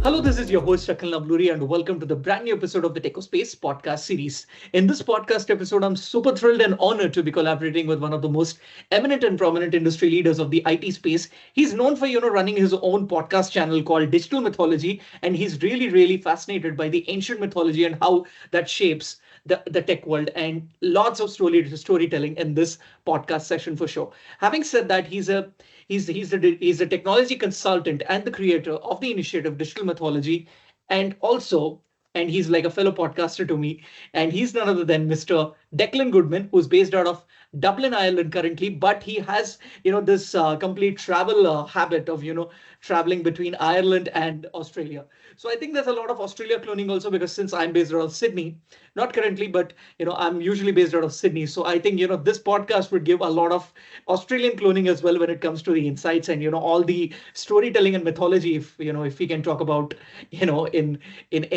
Hello, this is your host Akhil Navluri, and welcome to the brand new episode of the TechnoSpace podcast series. In this podcast episode, I'm super thrilled and honored to be collaborating with one of the most eminent and prominent industry leaders of the IT space. He's known for running his own podcast channel called Digital Mythology, and he's really fascinated by the ancient mythology and how that shapes the tech world, and lots of storytelling in this podcast session for sure. Having said that, he's a technology consultant and the creator of the initiative Digital Mythology, and also and he's like a fellow podcaster to me. And he's none other than Mr. Declan Goodman, who's based out of Dublin, Ireland currently, but he has this complete travel habit of traveling between Ireland and Australia. So I think there's a lot of Australia cloning also, because since I'm based out of Sydney, not currently, but I'm usually based out of Sydney. So I think this podcast would give a lot of Australian cloning as well when it comes to the insights and all the storytelling and mythology. If we can talk about in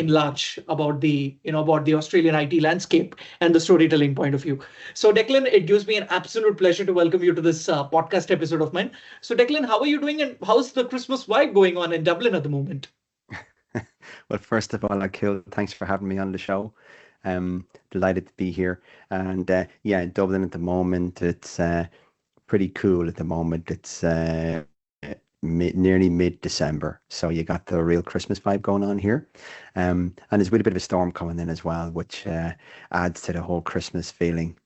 large about the Australian IT landscape and the storytelling point of view. So Declan, it gives me an absolute pleasure to welcome you to this podcast episode of mine. So Declan, how are you doing, and how's the Christmas vibe going on in Dublin at the moment? Well, first of all, Akhil, thanks for having me on the show. Delighted to be here. And yeah, in Dublin at the moment, it's pretty cool at the moment. It's nearly mid-December, so you got the real Christmas vibe going on here. And there's a bit of a storm coming in as well, which adds to the whole Christmas feeling.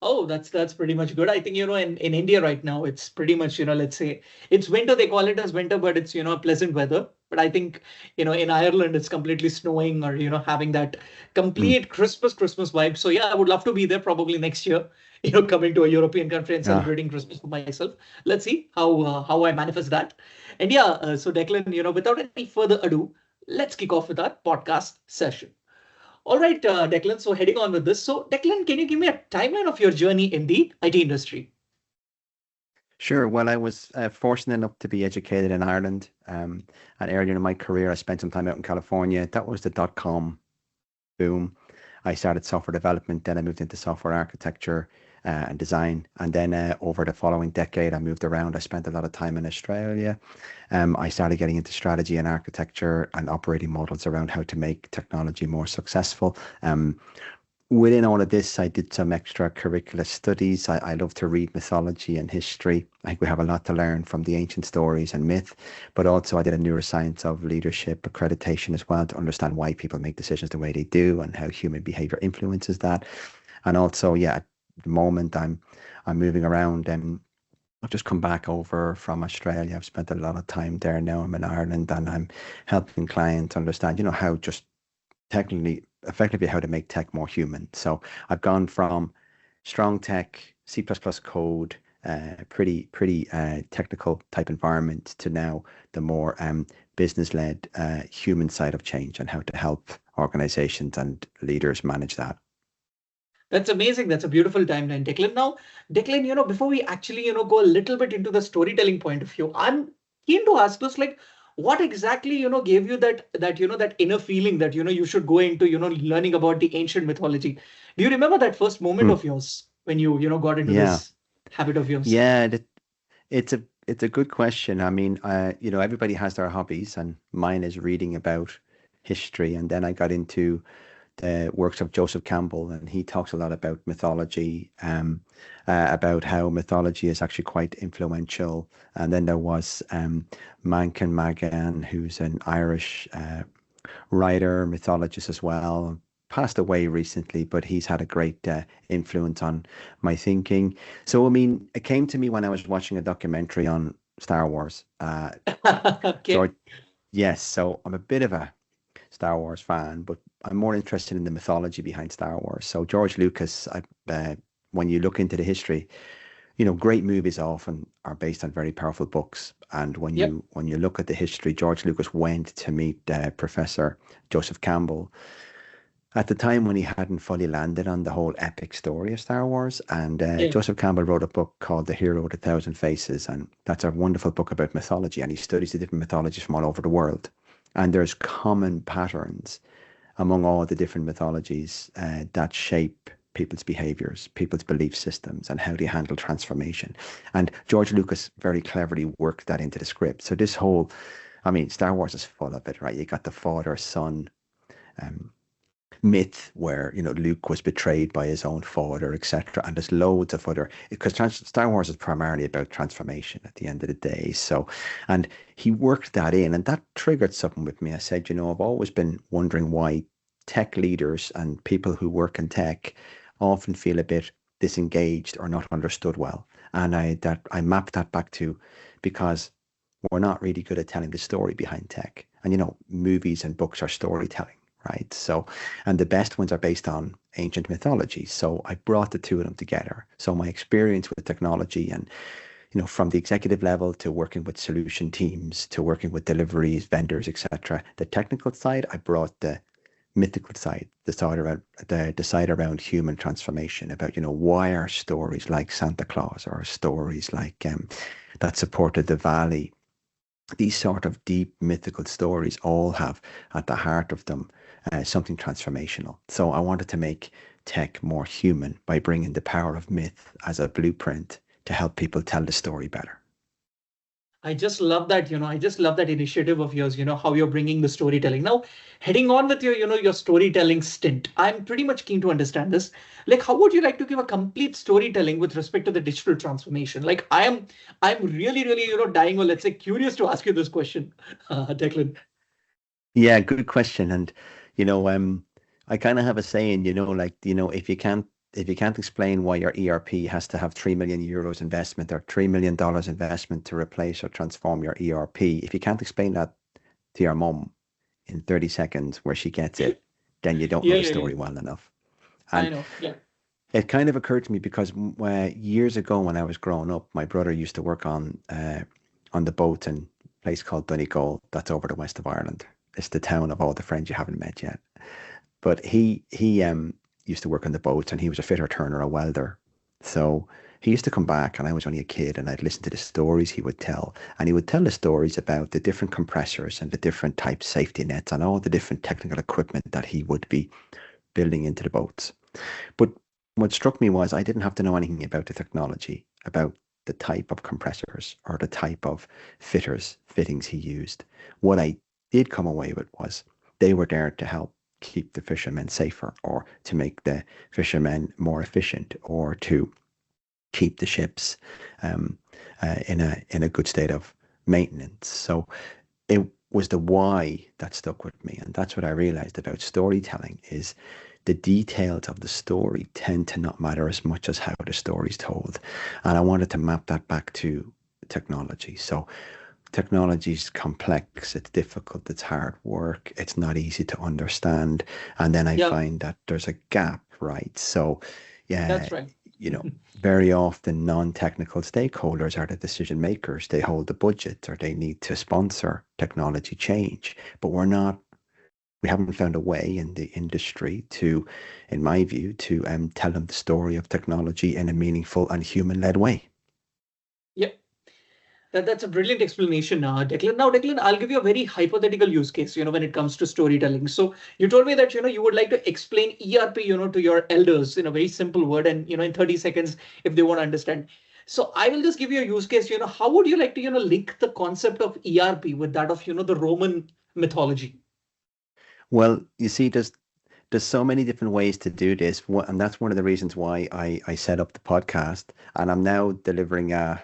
Oh, that's pretty much good. I think, in India right now, it's pretty much, let's say it's winter. They call it as winter, but it's, pleasant weather. But I think, in Ireland, it's completely snowing, or, having that Mm, complete Christmas vibe. So yeah, I would love to be there probably next year, coming to a European country and yeah. celebrating Christmas for myself. Let's see how I manifest that. And yeah, so Declan, without any further ado, let's kick off with our podcast session. All right, Declan. So heading on with this. So Declan, can you give me a timeline of your journey in the IT industry? Sure. Well, I was fortunate enough to be educated in Ireland. And earlier in my career, I spent some time out in California. That was the dot-com boom. I started software development, then I moved into software architecture and design. And then over the following decade, I moved around. I spent a lot of time in Australia. I started getting into strategy and architecture and operating models around how to make technology more successful. Within all of this, I did some extracurricular studies. I love to read mythology and history. I think we have a lot to learn from the ancient stories and myth, but also I did a neuroscience of leadership accreditation as well to understand why people make decisions the way they do and how human behavior influences that. And also, yeah, at the moment I'm moving around, and I've just come back over from Australia. I've spent a lot of time there now. I'm in Ireland, and I'm helping clients understand, how just technically, effectively, how to make tech more human. So I've gone from strong tech, C++ code, pretty technical type environment to now the more business-led human side of change and how to help organizations and leaders manage that. That's amazing. That's a beautiful timeline, Declan. Now, Declan, before we actually, go a little bit into the storytelling point of view, I'm keen to ask this, like, what exactly, gave you that inner feeling that, you should go into, learning about the ancient mythology. Do you remember that first moment Hmm. of yours when you got into Yeah, this habit of yours? yeah, it's a good question. I mean, everybody has their hobbies, and mine is reading about history. And then I got into the works of Joseph Campbell, and he talks a lot about mythology, about how mythology is actually quite influential. And then there was Mankin Magan, who's an Irish writer, mythologist as well. Passed away recently, but he's had a great influence on my thinking. So, I mean, it came to me when I was watching a documentary on Star Wars. Okay. George, yes, so I'm a bit of a Star Wars fan, but I'm more interested in the mythology behind Star Wars. So George Lucas, when you look into the history, great movies often are based on very powerful books. And when Yep. you look at the history, George Lucas went to meet Professor Joseph Campbell at the time when he hadn't fully landed on the whole epic story of Star Wars. And Yeah. Joseph Campbell wrote a book called The Hero with a Thousand Faces. And that's a wonderful book about mythology. And he studies the different mythologies from all over the world. And there's common patterns among all the different mythologies that shape people's behaviors, people's belief systems, and how they handle transformation. And George Lucas very cleverly worked that into the script. So this whole I mean, Star Wars is full of it, right? You got the father-son um, myth where, you know, Luke was betrayed by his own father, etc. And there's loads of other, because Star Wars is primarily about transformation at the end of the day. So, and he worked that in, and that triggered something with me. I said, you know, I've always been wondering why tech leaders and people who work in tech often feel a bit disengaged or not understood well. And I mapped that back to because we're not really good at telling the story behind tech. And you know, movies and books are storytelling, right? So, and the best ones are based on ancient mythology. So I brought the two of them together. So my experience with technology and, you know, from the executive level to working with solution teams to working with deliveries, vendors, etc. The technical side, I brought the mythical side, the side around human transformation, about, you know, why are stories like Santa Claus or stories like that supported the valley, these sort of deep mythical stories all have at the heart of them something transformational. So I wanted to make tech more human by bringing the power of myth as a blueprint to help people tell the story better. I just love that, I just love that initiative of yours, how you're bringing the storytelling. Now, heading on with your storytelling stint, I'm pretty much keen to understand this. Like, how would you like to give a complete storytelling with respect to the digital transformation? Like, I'm really, really, dying or let's say curious to ask you this question, Declan. Yeah, good question. And you know, I kind of have a saying, you know, like, you know, if you can't explain why your ERP has to have 3 million euros investment or $3 million investment to replace or transform your ERP, if you can't explain that to your mum in 30 seconds where she gets it, then you don't know Yeah, the yeah, yeah. story well enough. I And know. Yeah. it kind of occurred to me because years ago when I was growing up, my brother used to work on the boat in a place called Donegal, that's over the west of Ireland. It's the town of all the friends you haven't met yet. But he used to work on the boats, and he was a fitter turner, a welder. So he used to come back, and I was only a kid, and I'd listen to the stories he would tell. And he would tell the stories about the different compressors and the different type safety nets and all the different technical equipment that he would be building into the boats. But what struck me was I didn't have to know anything about the technology, about the type of compressors or the type of fittings he used. What I did come away with was they were there to help keep the fishermen safer, or to make the fishermen more efficient, or to keep the ships um, in a good state of maintenance. So it was the why that stuck with me, and that's what I realized about storytelling is the details of the story tend to not matter as much as how the story is told. And I wanted to map that back to technology. So technology is complex, it's difficult, it's hard work, it's not easy to understand. And then I Yeah, find that there's a gap, right? So, yeah, that's right. you know, very often non-technical stakeholders are the decision makers. They hold the budget or they need to sponsor technology change. But we haven't found a way in the industry to, in my view, to tell them the story of technology in a meaningful and human-led way. Yeah. That's a brilliant explanation, Declan. Now, Declan, I'll give you a very hypothetical use case, when it comes to storytelling. So you told me that, you would like to explain ERP, to your elders in a very simple word and, in 30 seconds if they want to understand. So I will just give you a use case, how would you like to, link the concept of ERP with that of, the Roman mythology? Well, you see, there's so many different ways to do this, and that's one of the reasons why I set up the podcast, and I'm now delivering a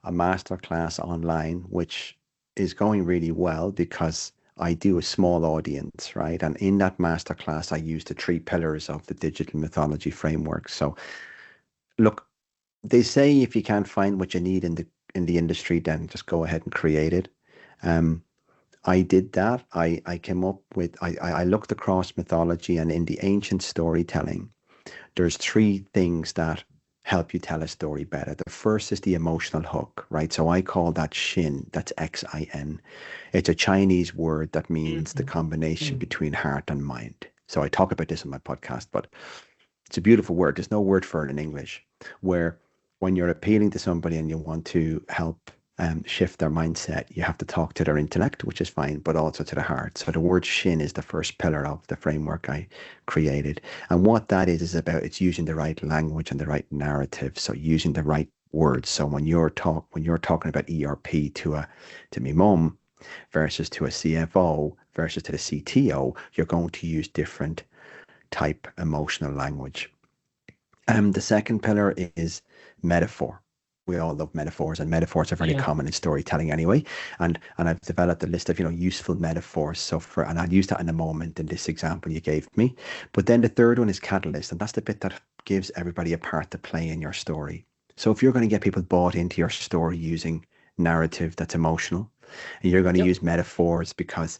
masterclass online, which is going really well because I do a small audience, right? And in that masterclass, I use the three pillars of the digital mythology framework. So, look, they say if you can't find what you need in the industry, then just go ahead and create it. Um, I did that. I came up with I looked across mythology, and in the ancient storytelling, there's three things that help you tell a story better. The first is the emotional hook, right? So I call that Xin. That's Xin. It's a Chinese word that means the Mhm. combination Mhm. between heart and mind. So I talk about this in my podcast, but it's a beautiful word. There's no word for it in English, where when you're appealing to somebody and you want to help shift their mindset, you have to talk to their intellect, which is fine, but also to the heart. So the word Shin is the first pillar of the framework I created. And what that is about, it's using the right language and the right narrative. So using the right words. So when you're talking about ERP to me mum, versus to a CFO versus to the CTO, you're going to use different type emotional language. The second pillar is metaphor. We all love metaphors, and metaphors are very Yeah. common in storytelling anyway. And I've developed a list of useful metaphors. So and I'll use that in a moment in this example you gave me. But then the third one is catalyst, and that's the bit that gives everybody a part to play in your story. So if you're going to get people bought into your story using narrative that's emotional, and you're going to Yep. use metaphors because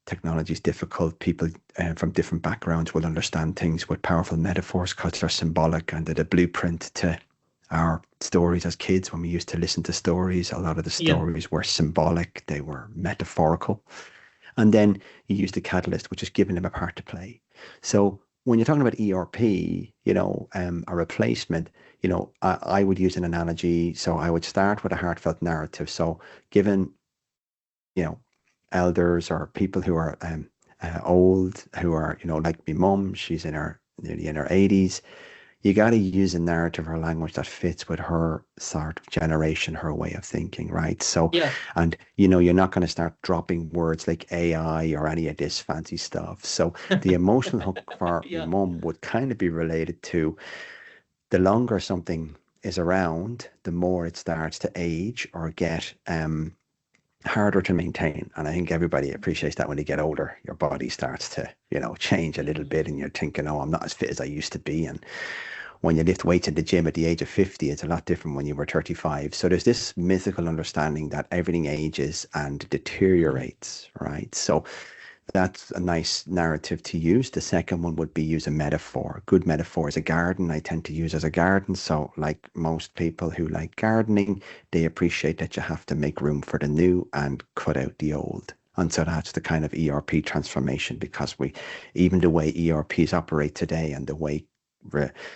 technology is difficult. People from different backgrounds will understand things with powerful metaphors because they're symbolic, and they're the blueprint to our stories as kids. When we used to listen to stories, a lot of the Yeah. stories were symbolic, they were metaphorical. And then you use the catalyst, which is giving them a part to play. So when you're talking about ERP, a replacement, I would use an analogy. So I would start with a heartfelt narrative. So given, elders or people who are old, who are, like my mum, she's nearly in her 80s. You got to use a narrative or language that fits with her sort of generation, her way of thinking, right? So, Yeah. and you're not going to start dropping words like AI or any of this fancy stuff. So the emotional hook for my Yeah. mum would kind of be related to the longer something is around, the more it starts to age or get harder to maintain. And I think everybody appreciates that when they get older, your body starts to, change a little bit, and you're thinking, oh, I'm not as fit as I used to be. And when you lift weights at the gym at the age of 50, it's a lot different when you were 35. So there's this mythical understanding that everything ages and deteriorates, right? So that's a nice narrative to use. The second one would be use a metaphor. A good metaphor is a garden. I tend to use as a garden. So like most people who like gardening, they appreciate that you have to make room for the new and cut out the old. And so that's the kind of ERP transformation, because even the way ERPs operate today and the way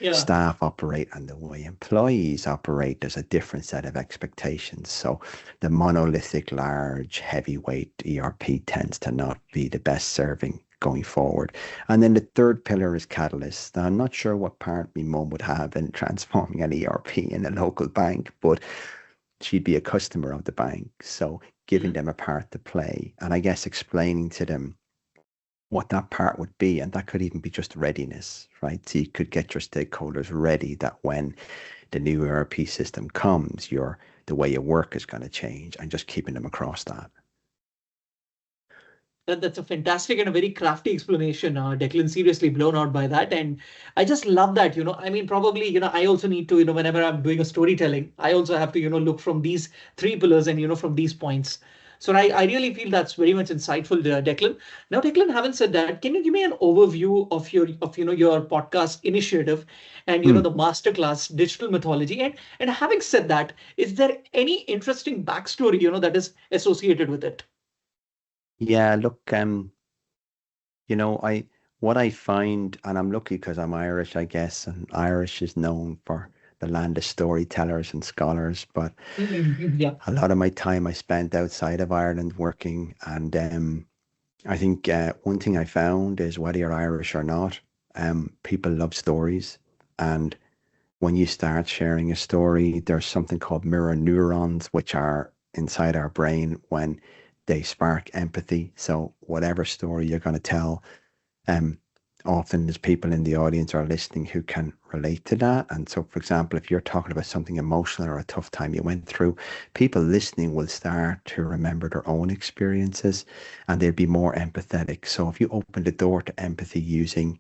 Yeah. staff operate and the way employees operate, there's a different set of expectations. So the monolithic, large, heavyweight ERP tends to not be the best serving going forward. And then the third pillar is catalyst. Now, I'm not sure what part my mum would have in transforming an ERP in a local bank, but she'd be a customer of the bank. So giving Mhm. them a part to play, and I guess explaining to them what that part would be. And that could even be just readiness, right? So you could get your stakeholders ready that when the new ERP system comes, the way you work is going to change, and just keeping them across that. That's a fantastic and a very crafty explanation, Declan. Seriously blown out by that. And I just love that, I mean, probably, I also need to, whenever I'm doing a storytelling, I also have to, look from these three pillars and, from these points. So I really feel that's very much insightful, Declan. Now, Declan, having said that, can you give me an overview of your podcast initiative and, Hmm. the masterclass Digital Mythology? And having said that, is there any interesting backstory, that is associated with it? Yeah, look, I what I find, and I'm lucky because I'm Irish, I guess, and Irish is known for the land of storytellers and scholars. But Yeah. a lot of my time I spent outside of Ireland working, and I think one thing I found is whether you're Irish or not, people love stories. And when you start sharing a story, there's something called mirror neurons, which are inside our brain when they spark empathy. So whatever story you're going to tell, um, often there's people in the audience or listening who can relate to that. And so, for example, if you're talking about something emotional or a tough time you went through, people listening will start to remember their own experiences, and they'll be more empathetic. So if you open the door to empathy using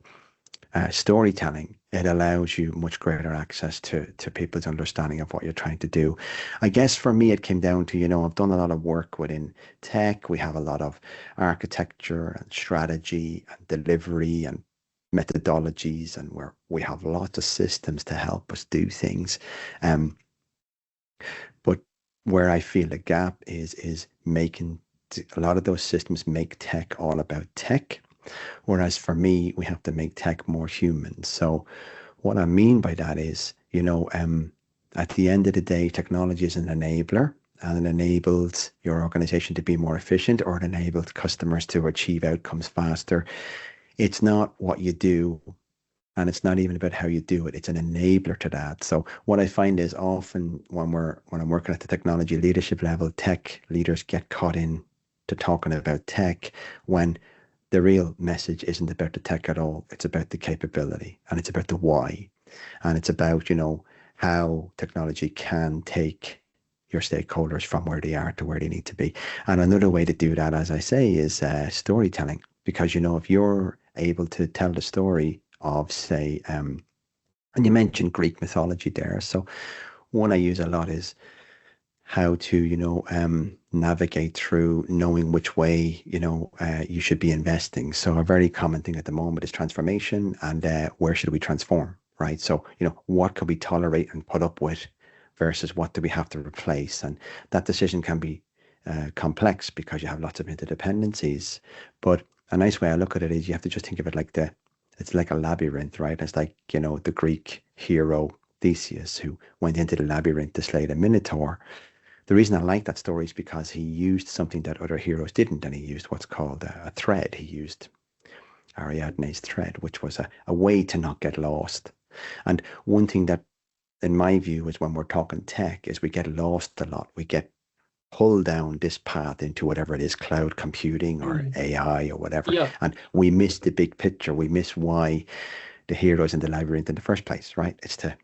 storytelling, it allows you much greater access to people's understanding of what you're trying to do. I guess for me, it came down to, I've done a lot of work within tech. We have a lot of architecture and strategy and delivery and methodologies, and where we have lots of systems to help us do things. Um, but where I feel the gap is making a lot of those systems make tech all about tech. Whereas for me, we have to make tech more human. So what I mean by that is, at the end of the day, technology is an enabler, and it enables your organization to be more efficient, or it enables customers to achieve outcomes faster. It's not what you do, and it's not even about how you do it. It's an enabler to that. So what I find is often when I'm working at the technology leadership level, tech leaders get caught in to talking about tech when the real message isn't about the tech at all. It's about the capability, and it's about the why. And it's about, how technology can take your stakeholders from where they are to where they need to be. And another way to do that, as I say, is storytelling. Because, if you're able to tell the story of, say, and you mentioned Greek mythology there. So one I use a lot is how to, navigate through knowing which way, you should be investing. So a very common thing at the moment is transformation, and where should we transform, right? So, what can we tolerate and put up with versus what do we have to replace? And that decision can be complex because you have lots of interdependencies. But a nice way I look at it is you have to just think of it like it's like a labyrinth, right? It's like, the Greek hero Theseus who went into the labyrinth to slay the Minotaur. The reason I like that story is because he used something that other heroes didn't, and he used what's called a thread. He used Ariadne's thread, which was a way to not get lost. And one thing that, in my view, is when we're talking tech, is we get lost a lot. We get pulled down this path into whatever it is, cloud computing or AI or whatever. Yeah. And we miss the big picture. We miss why the hero's in the labyrinth in the first place, right? It's to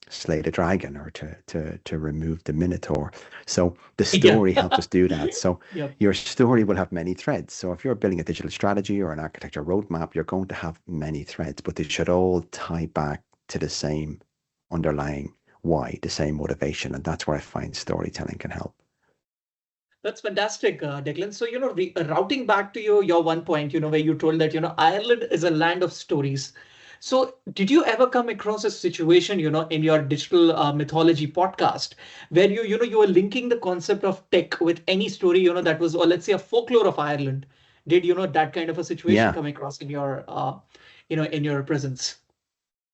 slay the dragon or to remove the Minotaur. So the story helps us do that. So your story will have many threads. So if you're building a digital strategy or an architecture roadmap, you're going to have many threads, but they should all tie back to the same underlying why, the same motivation. And that's where I find storytelling can help. That's fantastic, Declan. So, routing back to your one point, where you told that, Ireland is a land of stories. So did you ever come across a situation, in your digital mythology podcast where you were linking the concept of tech with any story, that was, or let's say a folklore of Ireland? Did, that kind of a situation come across in your, in your presence?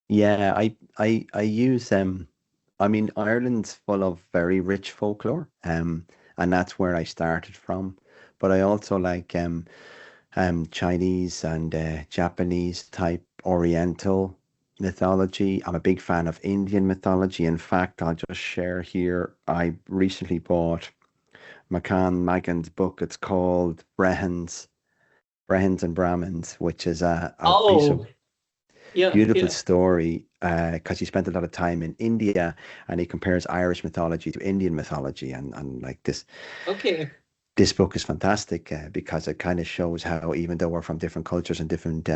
Yeah, I use I mean, Ireland's full of very rich folklore, and that's where I started from. But I also like Chinese and Japanese type Oriental mythology. I'm a big fan of Indian mythology. In fact, I'll just share here. I recently bought Macan Magan's book. It's called Brehons and Brahmins, which is a piece of beautiful story because he spent a lot of time in India, and he compares Irish mythology to Indian mythology, and like this. Okay. This book is fantastic because it kind of shows how, even though we're from different cultures and different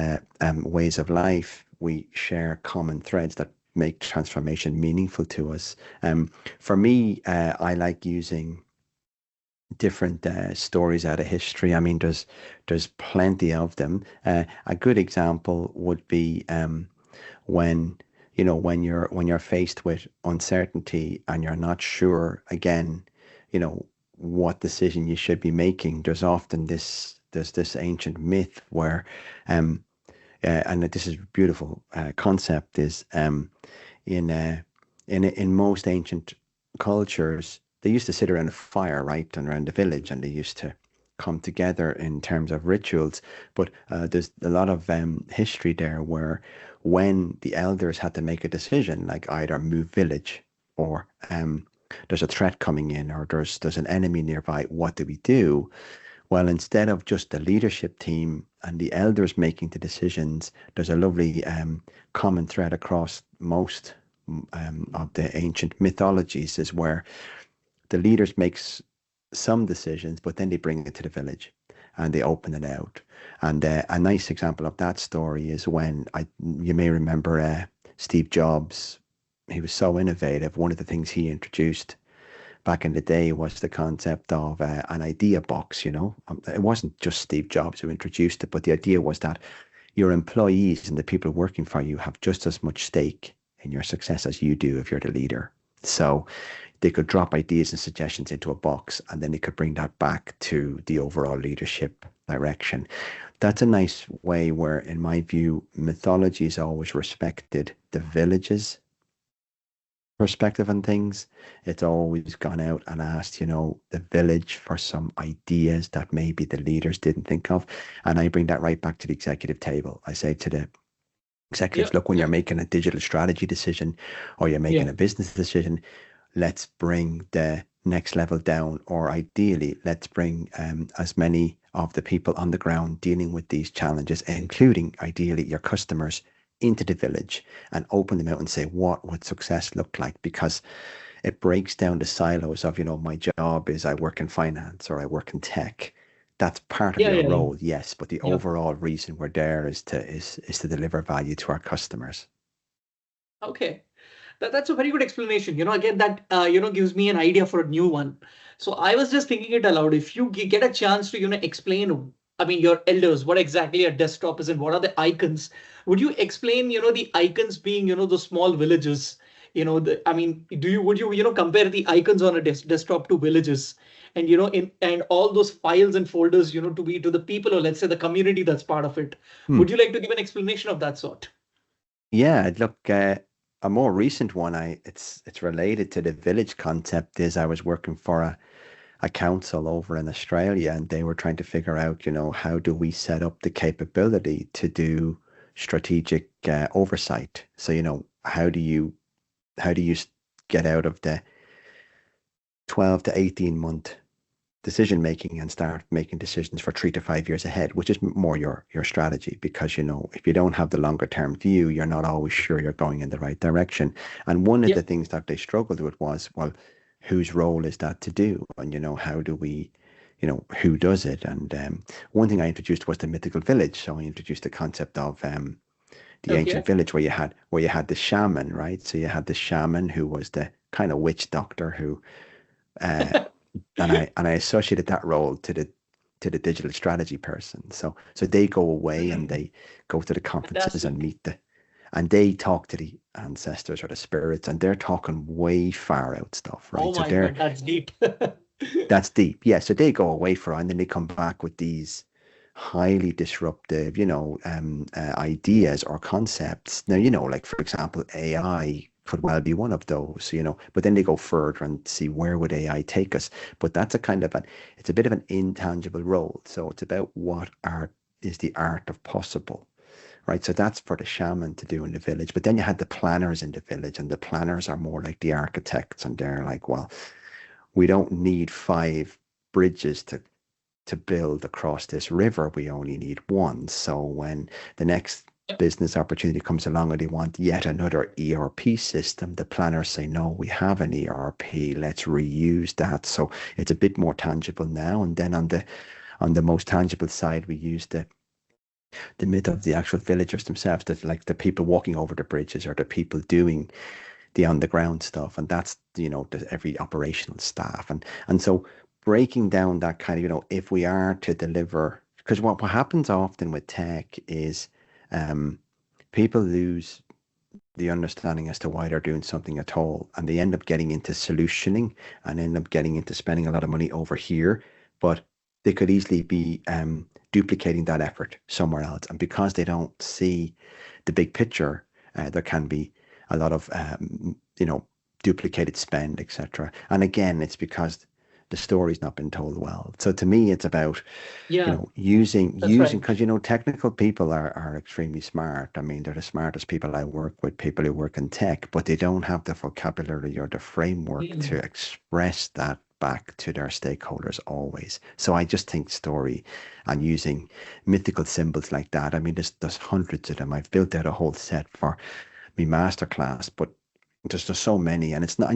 ways of life, we share common threads that make transformation meaningful to us. For me, I like using different stories out of history. I mean, there's plenty of them. A good example would be when you're faced with uncertainty and you're not sure again, what decision you should be making. There's often this ancient myth where and this is a beautiful concept is in most ancient cultures, they used to sit around a fire, right, and around the village, and they used to come together in terms of rituals. But there's a lot of history there where when the elders had to make a decision, like either move village or there's a threat coming in, or there's an enemy nearby, what do we do? Well, instead of just the leadership team and the elders making the decisions, there's a lovely common thread across most of the ancient mythologies is where the leaders makes some decisions, but then they bring it to the village and they open it out. And a nice example of that story is when you may remember Steve Jobs. He was so innovative. One of the things he introduced back in the day was the concept of an idea box. It wasn't just Steve Jobs who introduced it, but the idea was that your employees and the people working for you have just as much stake in your success as you do if you're the leader. So they could drop ideas and suggestions into a box, and then they could bring that back to the overall leadership direction. That's a nice way where, in my view, mythology has always respected the village's perspective on things. It's always gone out and asked, the village for some ideas that maybe the leaders didn't think of. And I bring that right back to the executive table. I say to the executives, look, when you're making a digital strategy decision or you're making a business decision, let's bring the next level down, or ideally, let's bring as many of the people on the ground dealing with these challenges, including ideally your customers, into the village and open them out and say, what would success look like? Because it breaks down the silos of, my job is I work in finance or I work in tech. That's part of Yeah, your yeah, yeah. role, yes, but the Yeah. overall reason we're there is to deliver value to our customers. Okay. That's a very good explanation. Again, that gives me an idea for a new one. So I was just thinking it aloud. If you get a chance to explain, I mean, your elders, what exactly a desktop is and what are the icons, would you explain the icons being the small villages? I mean, would you compare the icons on a desktop to villages, and and all those files and folders to be to the people, or let's say the community that's part of it? Hmm. Would you like to give an explanation of that sort? Yeah, look, a more recent one, it's related to the village concept, is I was working for a council over in Australia, and they were trying to figure out, how do we set up the capability to do strategic oversight? So, how do you get out of the 12 to 18 month decision making and start making decisions for 3 to 5 years ahead, which is more your strategy, because if you don't have the longer term view, you're not always sure you're going in the right direction. And one of Yeah. the things that they struggled with was, well, whose role is that to do? And how do we, who does it? And one thing I introduced was the mythical village. So I introduced the concept of the ancient Okay. village where you had the shaman, right? So you had the shaman who was the kind of witch doctor who uh, and I associated that role to the digital strategy person. So they go away and they go to the conferences and Fantastic. meet and they talk to the ancestors or the spirits, and they're talking way far out stuff, Oh right? So my they're God, that's deep. that's deep. Yeah. So they go away for it, and then they come back with these highly disruptive, ideas or concepts. Now, like for example, AI could well be one of those, but then they go further and see where would AI take us. But that's it's a bit of an intangible role. So it's about what art is the art of possible. Right. So that's for the shaman to do in the village. But then you had the planners in the village, and the planners are more like the architects, and they're like, well, we don't need five bridges to build across this river. We only need one. So when the next Yep. business opportunity comes along and they want yet another ERP system, the planners say, no, we have an ERP. Let's reuse that. So it's a bit more tangible now. And then on the most tangible side, we use the myth of the actual villagers themselves, that like the people walking over the bridges or the people doing the underground stuff, and that's every operational staff, and so breaking down that kind of, if we are to deliver, because what happens often with tech is um, people lose the understanding as to why they're doing something at all, and they end up getting into solutioning and end up getting into spending a lot of money over here, but they could easily be duplicating that effort somewhere else, and because they don't see the big picture, there can be a lot of duplicated spend, etc. And again, it's because the story's not been told well. So to me, it's about Yeah, that's using, right. because technical people are extremely smart. I mean, they're the smartest people I work with, people who work in tech, but they don't have the vocabulary or the framework to Mm. express that back to their stakeholders always. So I just think story and using mythical symbols like that. I mean, there's hundreds of them. I've built out a whole set for me masterclass, but there's so many, and it's not,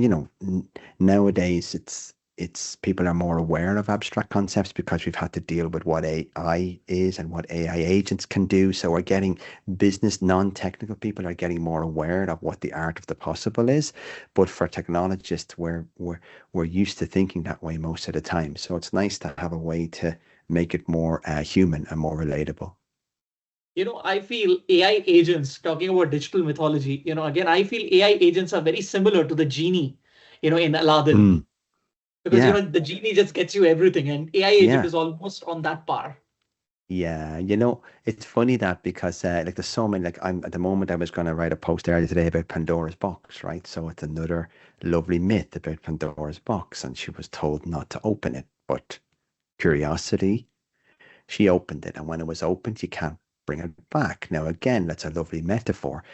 nowadays it's people are more aware of abstract concepts because we've had to deal with what AI is and what AI agents can do. So we're getting business, non-technical people are getting more aware of what the art of the possible is. But for technologists, we're used to thinking that way most of the time. So it's nice to have a way to make it more human and more relatable. I feel AI agents, talking about digital mythology, again, I feel AI agents are very similar to the genie, in Aladdin, Mm, because, yeah, the genie just gets you everything, and AI agent yeah. is almost on that par. Yeah, it's funny that because like there's so many, like I'm at the moment I was going to write a post earlier today about Pandora's box, right? So it's another lovely myth about Pandora's box, and she was told not to open it, but curiosity, she opened it, and when it was opened, you can't bring it back. Now again, that's a lovely metaphor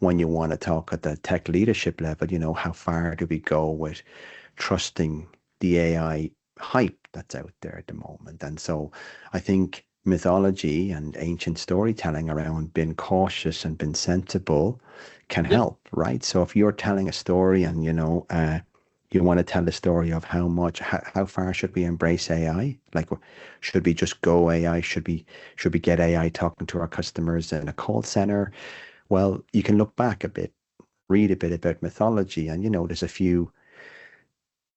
when you want to talk at the tech leadership level, how far do we go with trusting the AI hype that's out there at the moment. And so I think mythology and ancient storytelling around being cautious and being sensible can Yep. help, right? So if you're telling a story and, you want to tell the story of how far should we embrace AI? Like, should we just go AI? Should we get AI talking to our customers in a call center? Well, you can look back a bit, read a bit about mythology, and there's a few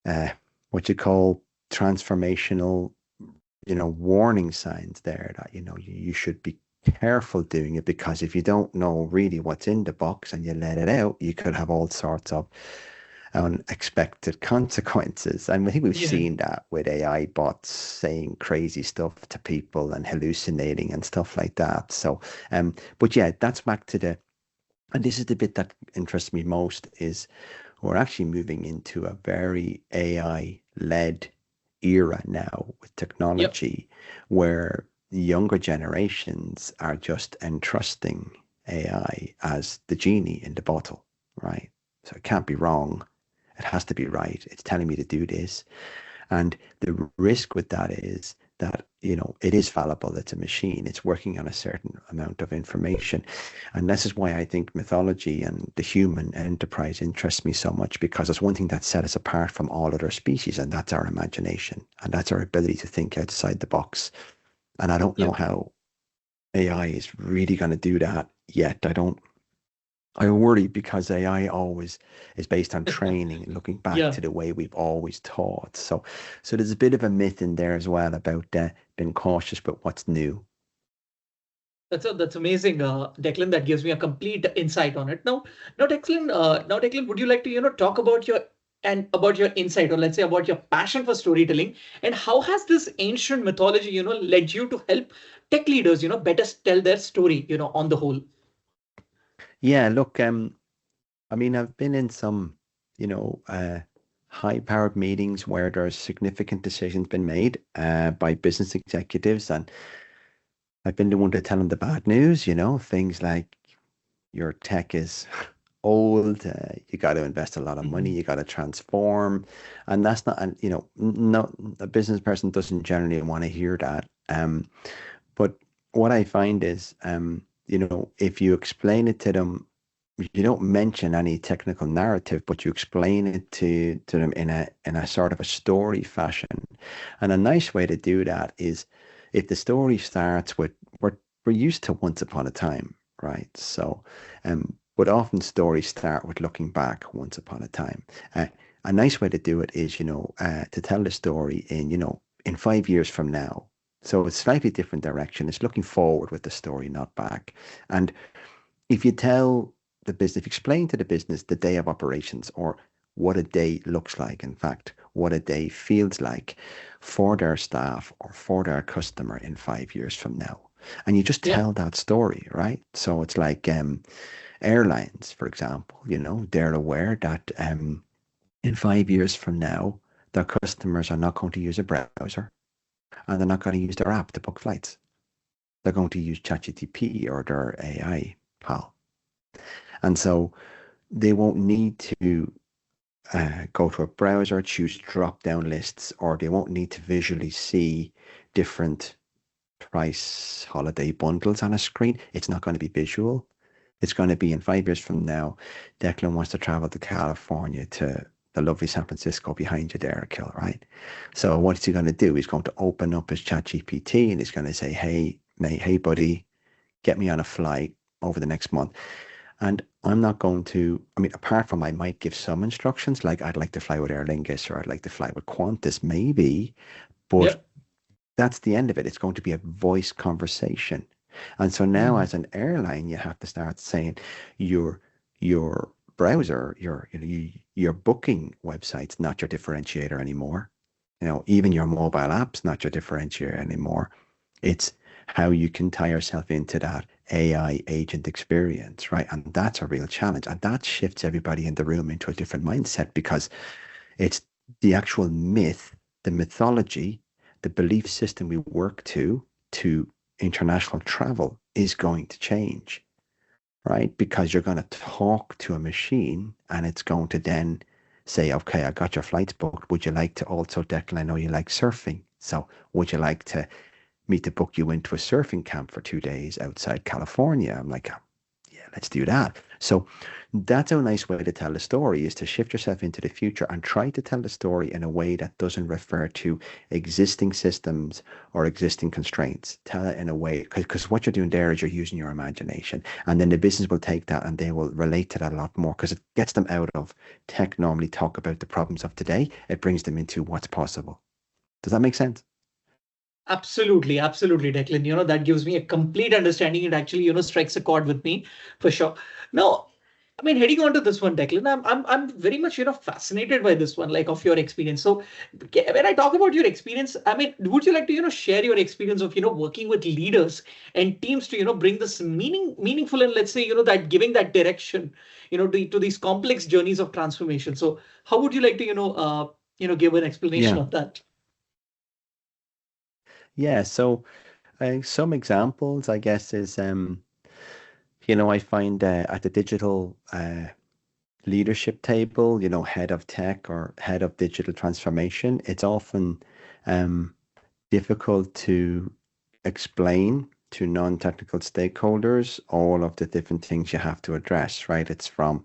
uh, what you call transformational, warning signs there that you should be careful doing it, because if you don't know really what's in the box and you let it out, you could have all sorts of unexpected consequences. And I think we've Yeah. seen that with AI bots saying crazy stuff to people and hallucinating and stuff like that. So, but yeah, that's back to and this is the bit that interests me most, is we're actually moving into a very AI-led era now with Yep. technology, where younger generations are just entrusting AI as the genie in the bottle, right? So it can't be wrong. It has to be right. It's telling me to do this. And the risk with that is that, it is fallible. It's a machine. It's working on a certain amount of information. And this is why I think mythology and the human enterprise interests me so much, because it's one thing that sets us apart from all other species, and that's our imagination. And that's our ability to think outside the box. And I don't know Yep. how AI is really going to do that yet. I worry, because AI always is based on training and looking back Yeah. to the way we've always taught. So there's a bit of a myth in there as well about being cautious about what's new. That's amazing, Declan. That gives me a complete insight on it. Declan, would you like to talk about your insight, or let's say about your passion for storytelling, and how has this ancient mythology led you to help tech leaders better tell their story on the whole? Yeah, look, I mean, I've been in some, high-powered meetings where there's significant decisions been made by business executives, and I've been the one to tell them the bad news, things like your tech is old, you got to invest a lot of money, Mhm. you got to transform, and that's not, and no, a business person doesn't generally want to hear that. But what I find is, if you explain it to them, you don't mention any technical narrative, but you explain it to them in a sort of a story fashion. And a nice way to do that is, if the story starts with, we're used to once upon a time, right? So, but often stories start with looking back once upon a time. Uh, a nice way to do it is, to tell the story in 5 years from now. So it's slightly different direction. It's looking forward with the story, not back. And if you tell the business, if you explain to the business the day of operations, or what a day looks like, in fact, what a day feels like for their staff or for their customer in 5 years from now, and you just Yeah. tell that story, right? So it's like airlines, for example, they're aware that in 5 years from now, their customers are not going to use a browser, and they're not going to use their app to book flights. They're going to use ChatGPT or their AI pal. And so they won't need to go to a browser, choose drop down lists, or they won't need to visually see different price holiday bundles on a screen. It's not going to be visual. It's going to be, in 5 years from now, Declan wants to travel to California, to the lovely San Francisco behind you there, Kill, right? So what's he going to do? He's going to open up his chat GPT, and he's going to say, hey, mate, hey, buddy, get me on a flight over the next month. And I'm not going to, I mean, apart from, I might give some instructions, like I'd like to fly with Aer Lingus, or I'd like to fly with Qantas, maybe, but Yep. that's the end of it. It's going to be a voice conversation. And so now, Mhm. as an airline, you have to start saying your your browser, your booking website's not your differentiator anymore. Even your mobile app's not your differentiator anymore. It's how you can tie yourself into that AI agent experience, right? And that's a real challenge. And that shifts everybody in the room into a different mindset, because it's the actual myth, the mythology, the belief system we work to international travel is going to change, right? Because you're going to talk to a machine, and it's going to then say, okay, I got your flights booked. Would you like to also, Declan, I know you like surfing. So would you like to me to book you into a surfing camp for 2 days outside California? I'm like, yeah, let's do that. So that's a nice way to tell the story, is to shift yourself into the future and try to tell the story in a way that doesn't refer to existing systems or existing constraints. Tell it in a way, because what you're doing there is you're using your imagination, and then the business will take that and they will relate to that a lot more, because it gets them out of tech normally talk about the problems of today. It brings them into what's possible. Does that make sense? Absolutely, absolutely, Declan. That gives me a complete understanding. It actually, strikes a chord with me for sure. Now, I mean, heading on to this one, Declan, I'm very much, fascinated by this one, like of your experience. So, when I talk about your experience, I mean, would you like to, share your experience of, working with leaders and teams to, bring this meaningful and let's say, that giving that direction, to these complex journeys of transformation. So, how would you like to, give an explanation Yeah. of that? Yeah. So some examples, I guess, is I find at the digital leadership table, head of tech or head of digital transformation, it's often um, difficult to explain to non-technical stakeholders all of the different things you have to address, right? It's from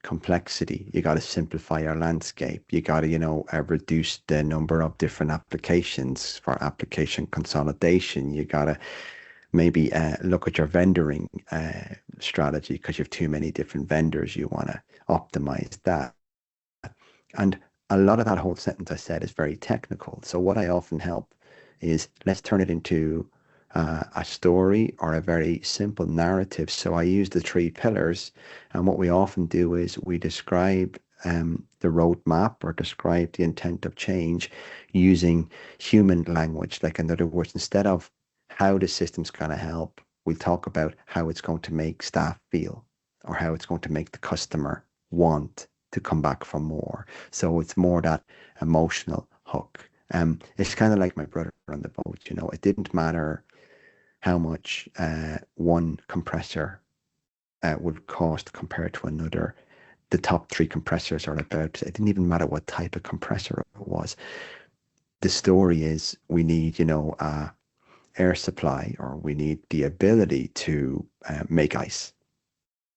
complexity. You got to simplify your landscape. You got to, reduce the number of different applications for application consolidation. You got to maybe look at your vendoring strategy, because you have too many different vendors. You want to optimize that. And a lot of that whole sentence I said is very technical. So what I often help is, let's turn it into a story or a very simple narrative. So I use the 3 pillars, and what we often do is we describe the roadmap or describe the intent of change using human language. Like, in other words, instead of how the system's going to help, we'll talk about how it's going to make staff feel, or how it's going to make the customer want to come back for more. So it's more that emotional hook. It's kind of like my brother on the boat. It didn't matter how much one compressor would cost compared to another. The top 3 compressors are about, it didn't even matter what type of compressor it was. The story is, we need, air supply, or we need the ability to make ice.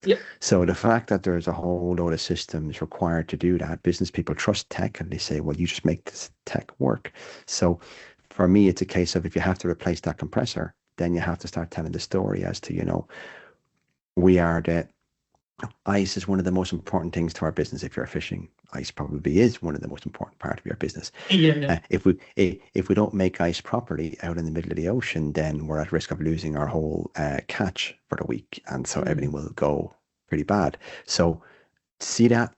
Yep. So the fact that there's a whole load of systems required to do that, business people trust tech and they say, well, you just make this tech work. So for me, it's a case of, if you have to replace that compressor, then you have to start telling the story as to, we are the ice is one of the most important things to our business. If you're fishing, ice probably is one of the most important part of your business. Yeah. If we don't make ice properly out in the middle of the ocean, then we're at risk of losing our whole catch for the week, and so everything will go pretty bad. So see that,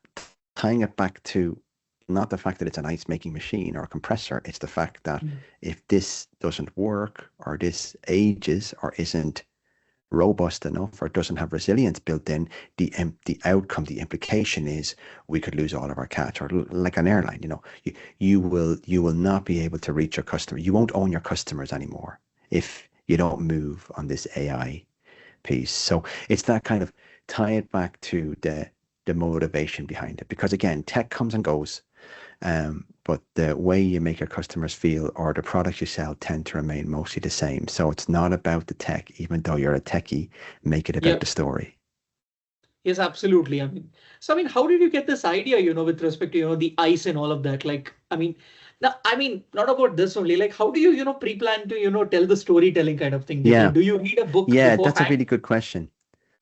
tying it back to not the fact that it's an ice making machine or a compressor, it's the fact that if this doesn't work, or this ages, or isn't robust enough, or doesn't have resilience built in, the outcome, the implication is we could lose all of our catch. Or like an airline, you will not be able to reach your customer. You won't own your customers anymore if you don't move on this AI piece. So it's that kind of, tie it back to the motivation behind it, because again, tech comes and goes. But the way you make your customers feel, or the products you sell, tend to remain mostly the same. So it's not about the tech, even though you're a techie, make it about Yep. the story. Yes, absolutely. I mean, how did you get this idea, with respect to, the ice and all of that? Like, not about this only. Like, how do you, pre-plan to, tell the storytelling kind of thing, Yeah. Declan? Do you read a book Yeah, that's a beforehand? really good question.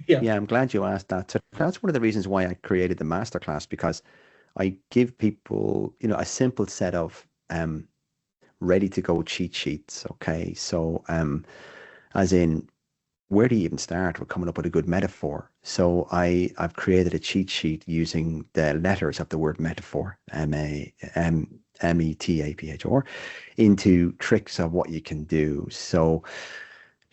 Yeah. Yeah, I'm glad you asked that. So that's one of the reasons why I created the masterclass, because I give people, a simple set of ready to go cheat sheets. Okay. So as in, where do you even start? We're coming up with a good metaphor. So I've created a cheat sheet using the letters of the word metaphor, METAPHR, into tricks of what you can do. So,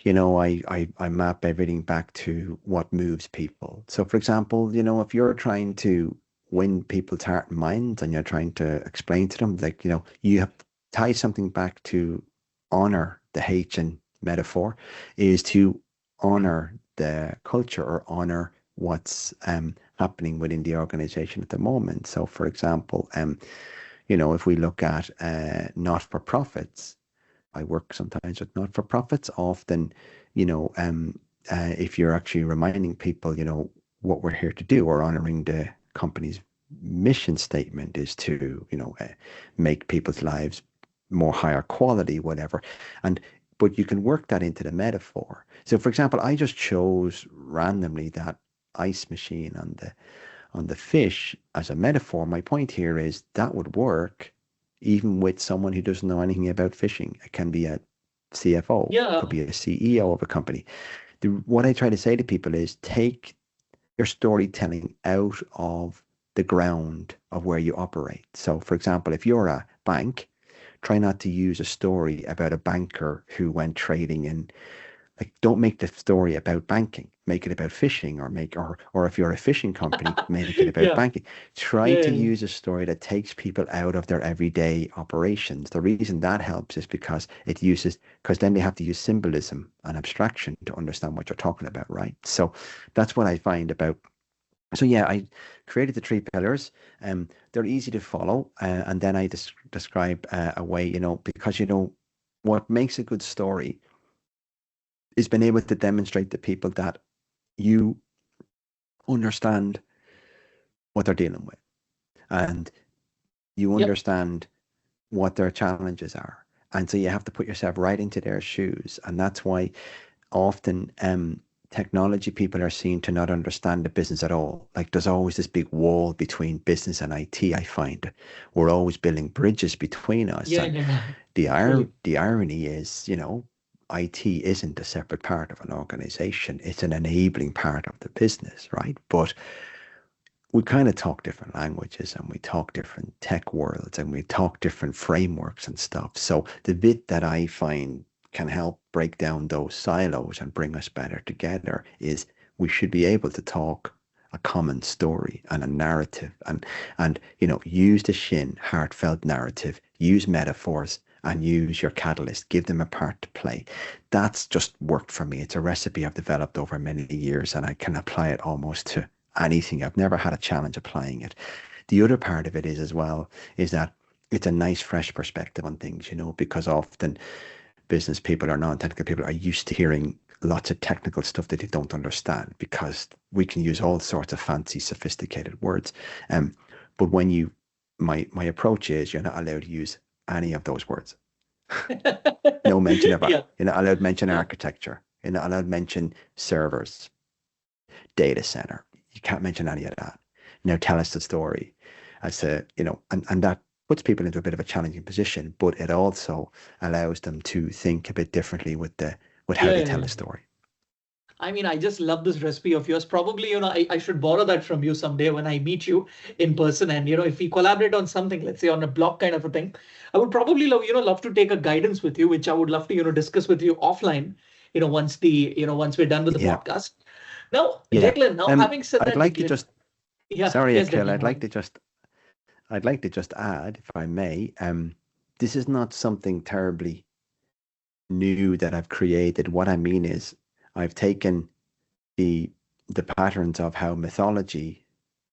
I map everything back to what moves people. So for example, if you're trying to win people's heart and minds, and you're trying to explain to them, like, you have to tie something back to honor. The H in metaphor is to honor the culture, or honor what's happening within the organization at the moment. So, for example, you know, if we look at not-for-profits, I work sometimes with not-for-profits. Often, you know, if you're actually reminding people, you know, what we're here to do, or honoring the company's mission statement is to, you know, make people's lives more higher quality, whatever. And but you can work that into the metaphor. So, for example, I just chose randomly that ice machine on the fish as a metaphor. My point here is that would work even with someone who doesn't know anything about fishing. It can be a CFO, could Yeah. be a CEO of a company. What I try to say to people is take your storytelling out of the ground of where you operate. So, for example, if you're a bank, try not to use a story about a banker who went trading in, like, don't make the story about banking. Make it about fishing, or if you're a fishing company, make it about Yeah. banking. Try Yeah. to Yeah. use a story that takes people out of their everyday operations. The reason that helps is because then they have to use symbolism and abstraction to understand what you're talking about, right? So that's what I find about. So yeah, I created the three pillars. They're easy to follow, and then I describe a way, you know, because you know what makes a good story is being able to demonstrate to people that you understand what they're dealing with, and you Yep. understand what their challenges are. And so you have to put yourself right into their shoes. And that's why often technology people are seen to not understand the business at all. Like there's always this big wall between business and IT, I find. We're always building bridges between us. Yeah. And Yeah. the True. the irony is, you know, IT isn't a separate part of an organization. It's an enabling part of the business, right? But we kind of talk different languages, and we talk different tech worlds, and we talk different frameworks and stuff. So the bit that I find can help break down those silos and bring us better together is we should be able to talk a common story and a narrative, and you know, use the heartfelt narrative, use metaphors, and use your catalyst, give them a part to play. That's just worked for me. It's a recipe I've developed over many years, and I can apply it almost to anything. I've never had a challenge applying it. The other part of it is as well is that it's a nice fresh perspective on things, you know, because often business people or non-technical people are used to hearing lots of technical stuff that they don't understand, because we can use all sorts of fancy, sophisticated words. But when you, my approach is you're not allowed to use any of those words. No mention of it. Yeah. You're not allowed to mention Yeah. architecture. You're not allowed to mention servers, data center. You can't mention any of that. Now tell us the story as to, you know, and that puts people into a bit of a challenging position, but it also allows them to think a bit differently with how Yeah. they Yeah. tell Yeah. a story. I mean, I just love this recipe of yours. Probably, I should borrow that from you someday when I meet you in person. And, if we collaborate on something, let's say on a blog kind of a thing, I would probably love to take a guidance with you, which I would love to, discuss with you offline, once we're done with the Yeah, podcast. Now, yeah. Declan, now having said I'd that, like to Declan, just, yeah, sorry, yes, Akhil, Declan, go ahead. I'd like to just add, if I may, this is not something terribly new that I've created. What I mean is I've taken the the patterns of how mythology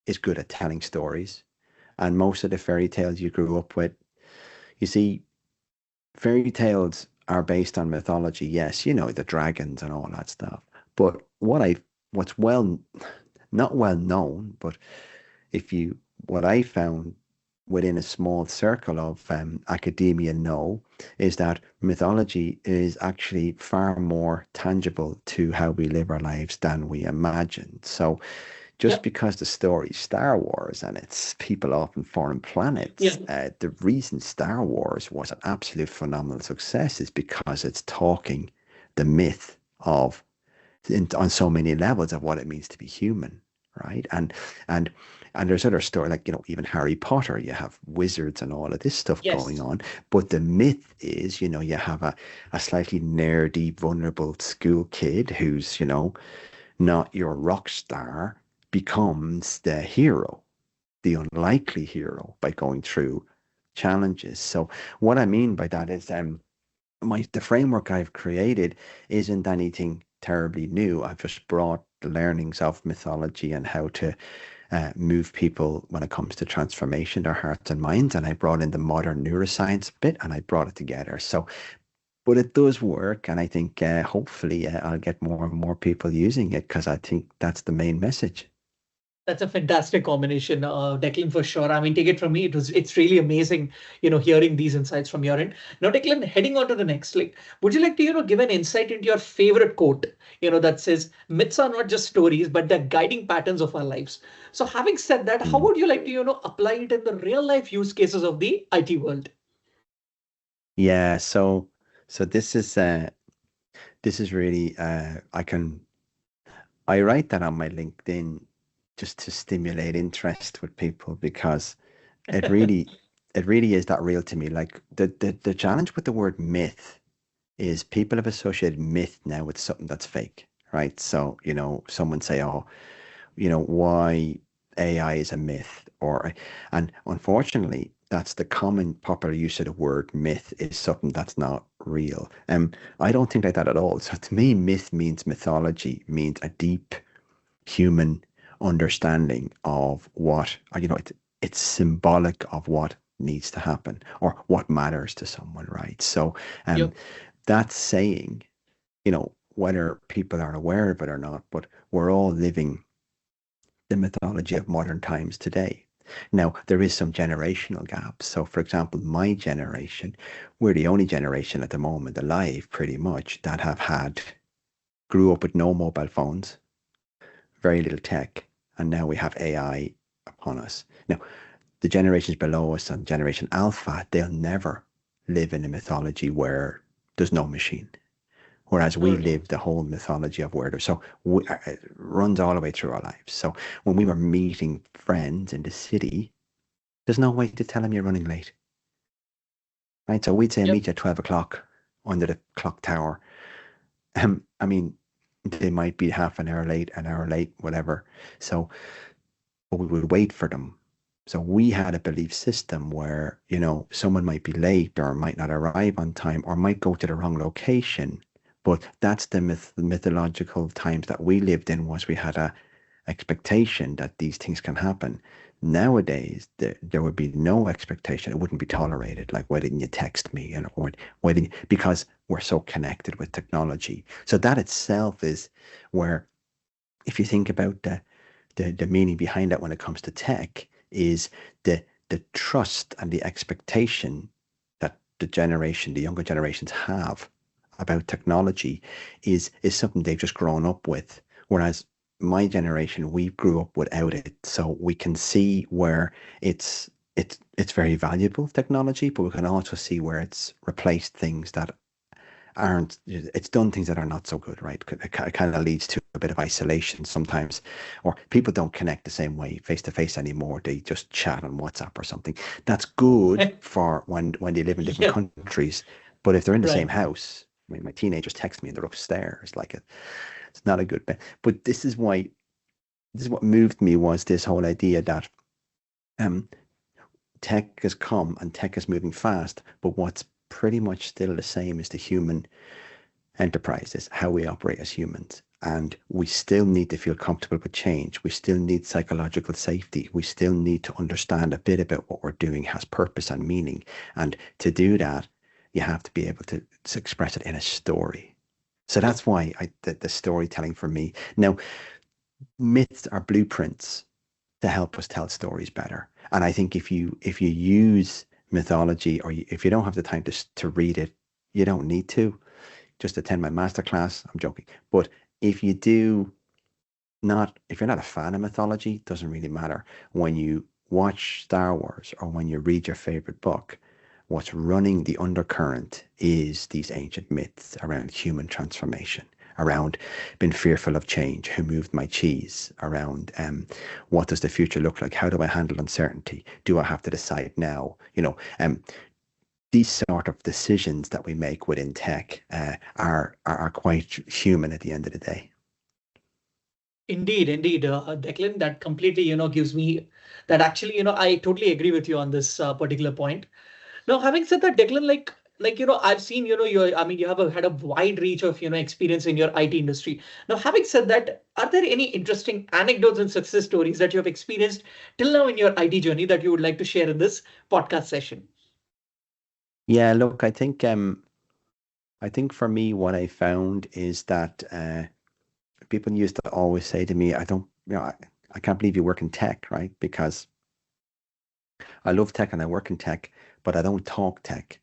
is good at telling stories, and most of the fairy tales you grew up with. You see, fairy tales are based on mythology, yes, you know, the dragons and all that stuff. But what's not well known, but if you, what I found within a small circle of academia know, is that mythology is actually far more tangible to how we live our lives than we imagine. So just Yeah, because the story's Star Wars and it's people off on foreign yeah, planets, the reason Star Wars was an absolute phenomenal success is because it's talking the myth of on so many levels of what it means to be human, right? And and there's other story like, you know, even Harry Potter, you have wizards and all of this stuff going yes, on, but the myth is, you know, you have a slightly nerdy, vulnerable school kid who's, you know, not your rock star, becomes the hero, the unlikely hero, by going through challenges. So what I mean by that is the framework I've created isn't anything terribly new. I've just brought the learnings of mythology and how to move people when it comes to transformation, their hearts and minds. And I brought in the modern neuroscience bit and I brought it together. So, but it does work. And I think hopefully I'll get more and more people using it because I think that's the main message. That's a fantastic combination, Declan, for sure. I mean, take it from me. It's really amazing, hearing these insights from your end. Now, Declan, heading on to the next, like, would you like to, give an insight into your favorite quote, that says myths are not just stories, but they're guiding patterns of our lives. So having said that, how would you like to, apply it in the real life use cases of the IT world? Yeah. So this is really I write that on my LinkedIn just to stimulate interest with people because it really it really is that real to me. Like the challenge with the word myth is people have associated myth now with something that's fake, right? So, someone say, oh, why AI is a myth and unfortunately, that's the common popular use of the word myth is something that's not real. I don't think like that at all. So to me, myth means mythology, means a deep human understanding of what, it's symbolic of what needs to happen or what matters to someone, right? So Yep. that's saying, whether people are aware of it or not, but we're all living the mythology of modern times today. Now, there is some generational gaps. So, for example, my generation, we're the only generation at the moment alive, pretty much, that grew up with no mobile phones, very little tech, and now we have AI upon us. Now, the generations below us and Generation Alpha, they'll never live in a mythology where there's no machine. Whereas we Totally. live the whole mythology of where there's, so it runs all the way through our lives. So when we were meeting friends in the city, there's no way to tell them you're running late, right? So we'd say Yep. meet you at 12 o'clock under the clock tower. I mean, they might be half an hour late, whatever. So, but we would wait for them. So we had a belief system where, someone might be late or might not arrive on time or might go to the wrong location. But that's the mythological times that we lived in was we had a expectation that these things can happen. Nowadays, there would be no expectation. It wouldn't be tolerated. Like, why didn't you text me? Or why didn't, because we're so connected with technology. So that itself is where, if you think about the meaning behind that when it comes to tech, is the trust and the expectation that the younger generations have about technology is something they've just grown up with. Whereas my generation, we grew up without it. So we can see where it's very valuable technology, but we can also see where it's replaced things that it's done things that are not so good, right? It kind of leads to a bit of isolation sometimes, or people don't connect the same way face to face anymore. They just chat on WhatsApp or something. That's good for when they live in different Yeah. countries, but if they're in the same Right. house, I mean, my teenagers text me and they're upstairs, like it's not a good bet. But this is what moved me was this whole idea that um tech has come and tech is moving fast, but what's pretty much still the same is the human enterprises, how we operate as humans. And we still need to feel comfortable with change. We still need psychological safety. We still need to understand a bit about what we're doing has purpose and meaning. And to do that, you have to be able to express it in a story. So Yep. that's why the storytelling for me. Now, myths are blueprints to help us tell stories better. And I think if you use mythology or if you don't have the time to read it, you don't need to just attend my masterclass. I'm joking. But if you do not, if you're not a fan of mythology, it doesn't really matter. When you watch Star Wars or when you read your favorite book, what's running the undercurrent is these ancient myths around human transformation, around being fearful of change, who moved my cheese, around what does the future look like? How do I handle uncertainty? Do I have to decide now? These sort of decisions that we make within tech are quite human at the end of the day. Indeed, indeed, Declan, that completely, gives me that actually, I totally agree with you on this particular point. Now, having said that, Declan, like like, I've seen, you have had a wide reach of, experience in your IT industry. Now, having said that, are there any interesting anecdotes and success stories that you have experienced till now in your IT journey that you would like to share in this podcast session? Yeah, look, I think for me, what I found is that people used to always say to me, I can't believe you work in tech, right? Because I love tech and I work in tech, but I don't talk tech.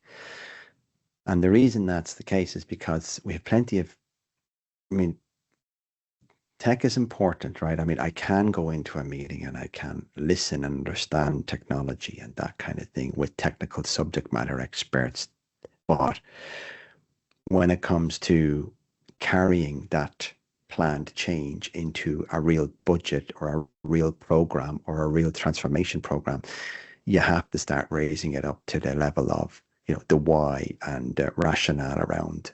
And the reason that's the case is because we have plenty of, I mean, tech is important, right? I mean, I can go into a meeting and I can listen and understand technology and that kind of thing with technical subject matter experts. But when it comes to carrying that planned change into a real budget or a real program or a real transformation program, you have to start raising it up to the level of, the why and rationale around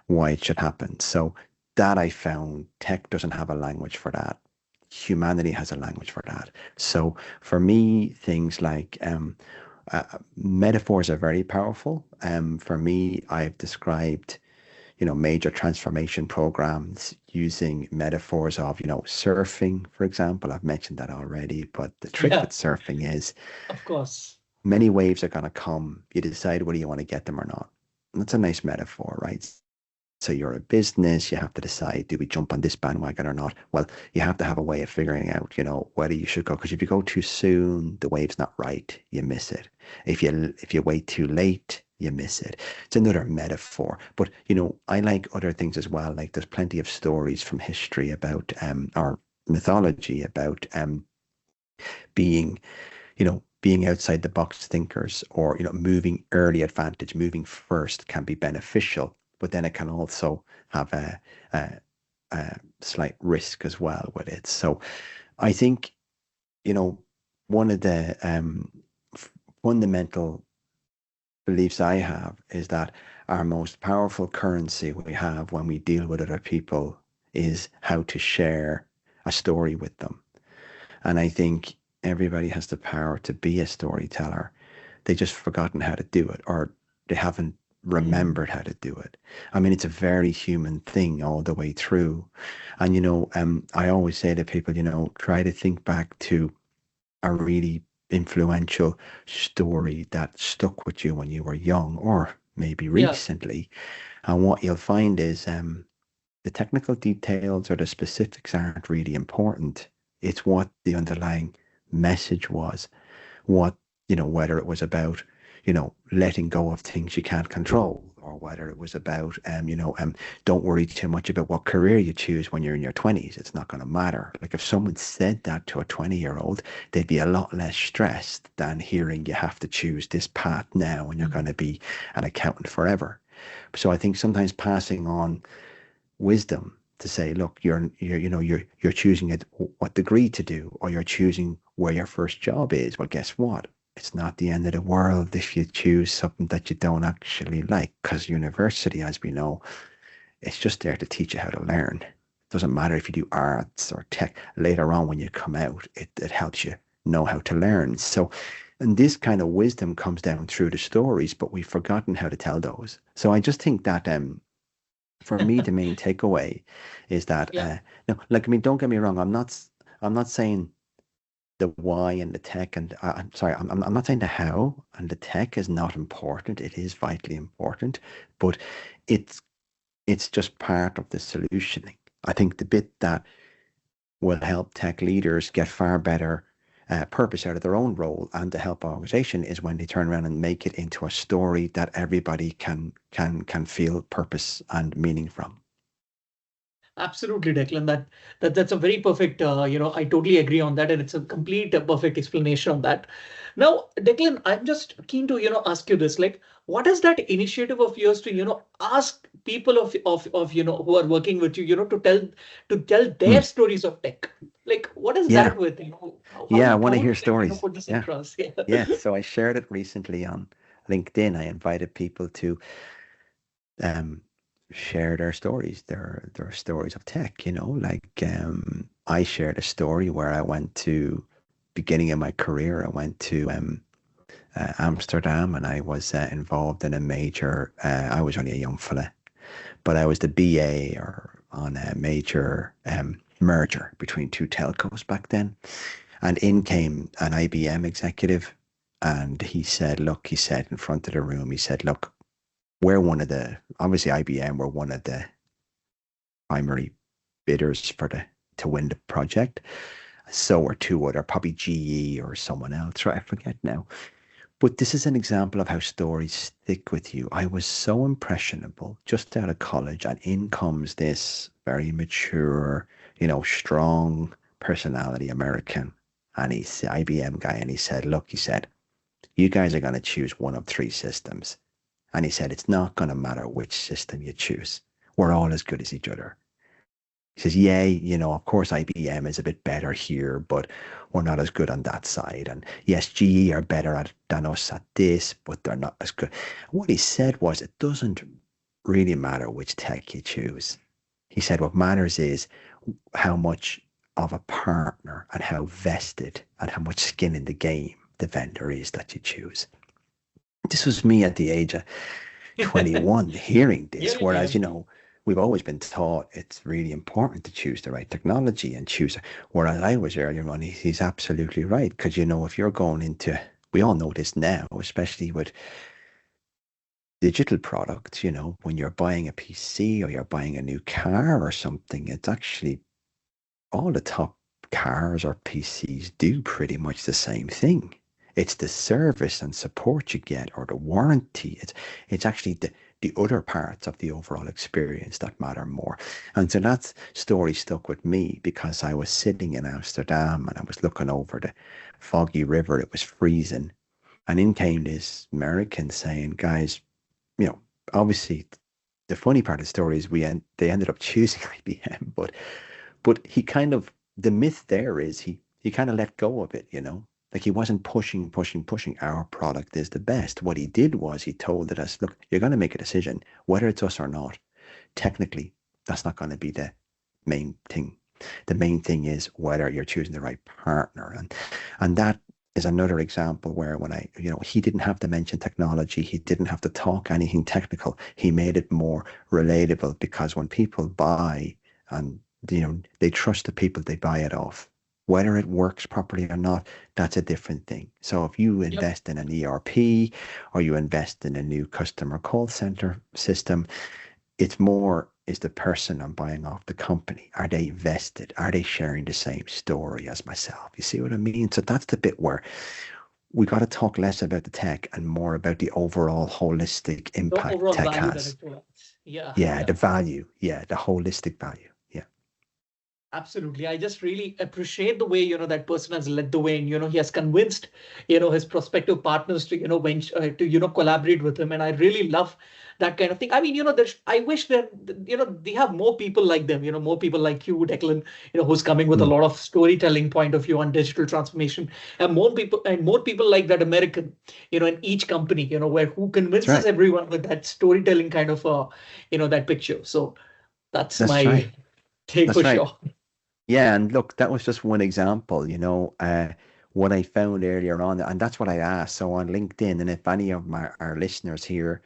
why it should happen. So that I found tech doesn't have a language for that. Humanity has a language for that. So for me, things like metaphors are very powerful. For me, I've described, major transformation programs using metaphors of, surfing, for example. I've mentioned that already, but the trick Yeah, with surfing is of course. many waves are going to come. You decide whether you want to get them or not. And that's a nice metaphor, right? So you're a business, you have to decide, do we jump on this bandwagon or not? Well, you have to have a way of figuring out, whether you should go. Because if you go too soon, the wave's not right, you miss it. If you wait too late, you miss it. It's another metaphor. But, I like other things as well. Like there's plenty of stories from history about our mythology about being being outside the box thinkers, or moving early advantage, moving first can be beneficial, but then it can also have a slight risk as well with it. So I think one of the fundamental beliefs I have is that our most powerful currency we have when we deal with other people is how to share a story with them. And I think everybody has the power to be a storyteller. They just forgotten how to do it, or they haven't Mm. remembered how to do it. I mean, it's a very human thing all the way through. And, I always say to people, try to think back to a really influential story that stuck with you when you were young, or maybe Yeah, recently. And what you'll find is the technical details or the specifics aren't really important. It's what the underlying message was, what, whether it was about, letting go of things you can't control, or whether it was about, don't worry too much about what career you choose when you're in your 20s. It's not going to matter. Like if someone said that to a 20-year-old, they'd be a lot less stressed than hearing you have to choose this path now and you're going to be an accountant forever. So I think sometimes passing on wisdom to say, look, you're choosing what degree to do, or you're choosing where your first job is. Well, guess what? It's not the end of the world if you choose something that you don't actually like, because university, as we know, it's just there to teach you how to learn. It doesn't matter if you do arts or tech. Later on, when you come out, it helps you know how to learn. So, and this kind of wisdom comes down through the stories, but we've forgotten how to tell those. So I just think that for me, the main takeaway is that yeah, no, like I mean, don't get me wrong. I'm not saying the why and the tech, and I'm sorry, I'm not saying the how and the tech is not important. It is vitally important, but it's it's just part of the solutioning. I think the bit that will help tech leaders get far better purpose out of their own role and to help our organization is when they turn around and make it into a story that everybody can feel purpose and meaning from. absolutely, Declan. That's a very perfect. I totally agree on that, and it's a complete perfect explanation on that. Now, Declan, I'm just keen to ask you this. Like, what is that initiative of yours to ask people of who are working with you, to tell their Hmm. stories of tech? Like, what is Yeah, that with yeah, I how want to would hear you like to stories. put this Yeah, across? yeah. So I shared it recently on LinkedIn. I invited people to um, share their stories, their stories of tech. Like I shared a story where I went to beginning of my career. I went to Amsterdam, and I was involved in a major. I was only a young fella, but I was the BA or on a major merger between two telcos back then. And in came an IBM executive, and he said, "Look," he said in front of the room, he said, "Look, we're one of the obviously IBM were one of the primary bidders for the to win the project. So were two other, probably GE or someone else, right? I forget now." But this is an example of how stories stick with you. I was so impressionable just out of college, and in comes this very mature, strong personality American. And he's the IBM guy. And he said, "Look," he said, "you guys are going to choose one of three systems." And he said, "It's not going to matter which system you choose. We're all as good as each other." He says, "Yeah, of course IBM is a bit better here, but we're not as good on that side. And yes, GE are better than us at this, but they're not as good." What he said was, it doesn't really matter which tech you choose. He said, what matters is how much of a partner and how vested and how much skin in the game the vendor is that you choose. This was me at the age of 21 hearing this, Yeah, whereas, yeah. we've always been taught it's really important to choose the right technology and choose. Whereas I was earlier on, he's absolutely right. Because, if you're going into, we all know this now, especially with digital products, when you're buying a PC or you're buying a new car or something, it's actually all the top cars or PCs do pretty much the same thing. It's the service and support you get or the warranty. It's actually the other parts of the overall experience that matter more. And so that story stuck with me because I was sitting in Amsterdam and I was looking over the foggy river. It was freezing. And in came this American saying, "Guys, obviously the funny part of the story is they ended up choosing IBM, but he kind of, the myth there is he kind of let go of it. Like he wasn't pushing. Our product is the best. What he did was he told us, "Look, you're going to make a decision, whether it's us or not. Technically, that's not going to be the main thing. The main thing is whether you're choosing the right partner." And that is another example where when he didn't have to mention technology, he didn't have to talk anything technical. He made it more relatable because when people buy and they trust the people they buy it off. Whether it works properly or not, that's a different thing. So if you Yep. invest in an ERP or you invest in a new customer call center system, it's more, is the person I'm buying off the company, are they vested? Are they sharing the same story as myself? You see what I mean? So that's the bit where we got to talk less about the tech and more about the overall holistic The impact overall tech value that has. it provides. Yeah, Yeah, yeah. the value. Yeah, the holistic value. Yeah. Absolutely. I just really appreciate the way, that person has led the way and, he has convinced, his prospective partners to, to, collaborate with him. And I really love that kind of thing. I mean, I wish that, they have more people like them, more people like you, Declan, who's coming with a Mm, lot of storytelling point of view on digital transformation and more people like that American, in each company, where who that's convinces right. everyone with that storytelling kind of, that picture. So that's That's right. my take for That's right. sure. Yeah, and look, that was just one example, what I found earlier on, and that's what I asked. So on LinkedIn, and if any of our listeners here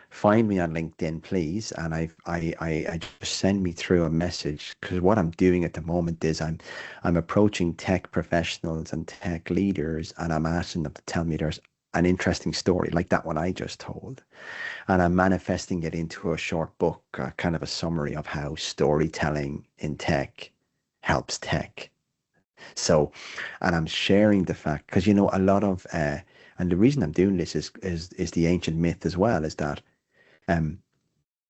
find me on LinkedIn, please, and I just send me through a message because what I'm doing at the moment is I'm approaching tech professionals and tech leaders, and I'm asking them to tell me there's an interesting story like that one I just told, and I'm manifesting it into a short book, kind of a summary of how storytelling in tech helps tech. So, and I'm sharing the fact because a lot of and the reason I'm doing this is the ancient myth as well, is that um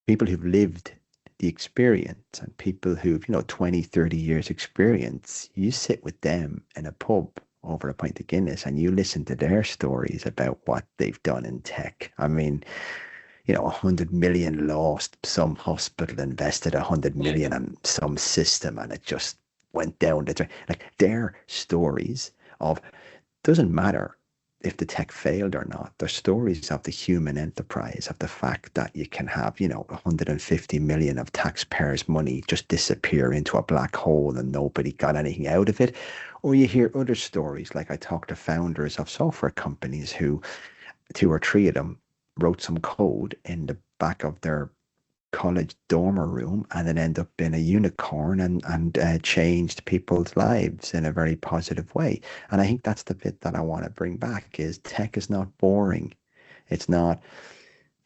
people who've lived the experience and people who've 20, 30 years experience, you sit with them in a pub over a pint of Guinness and you listen to their stories about what they've done in tech. I mean, 100 million lost, some hospital invested 100 million in some system and it just went down the drain. Like their stories of, doesn't matter if the tech failed or not. There's stories of the human enterprise, of the fact that you can have, 150 million of taxpayers' money just disappear into a black hole and nobody got anything out of it. Or you hear other stories, like I talk to founders of software companies who, two or three of them, wrote some code in the back of their college dormer room and it ended up being a unicorn and changed people's lives in a very positive way. And I think that's the bit that I want to bring back is tech is not boring. It's not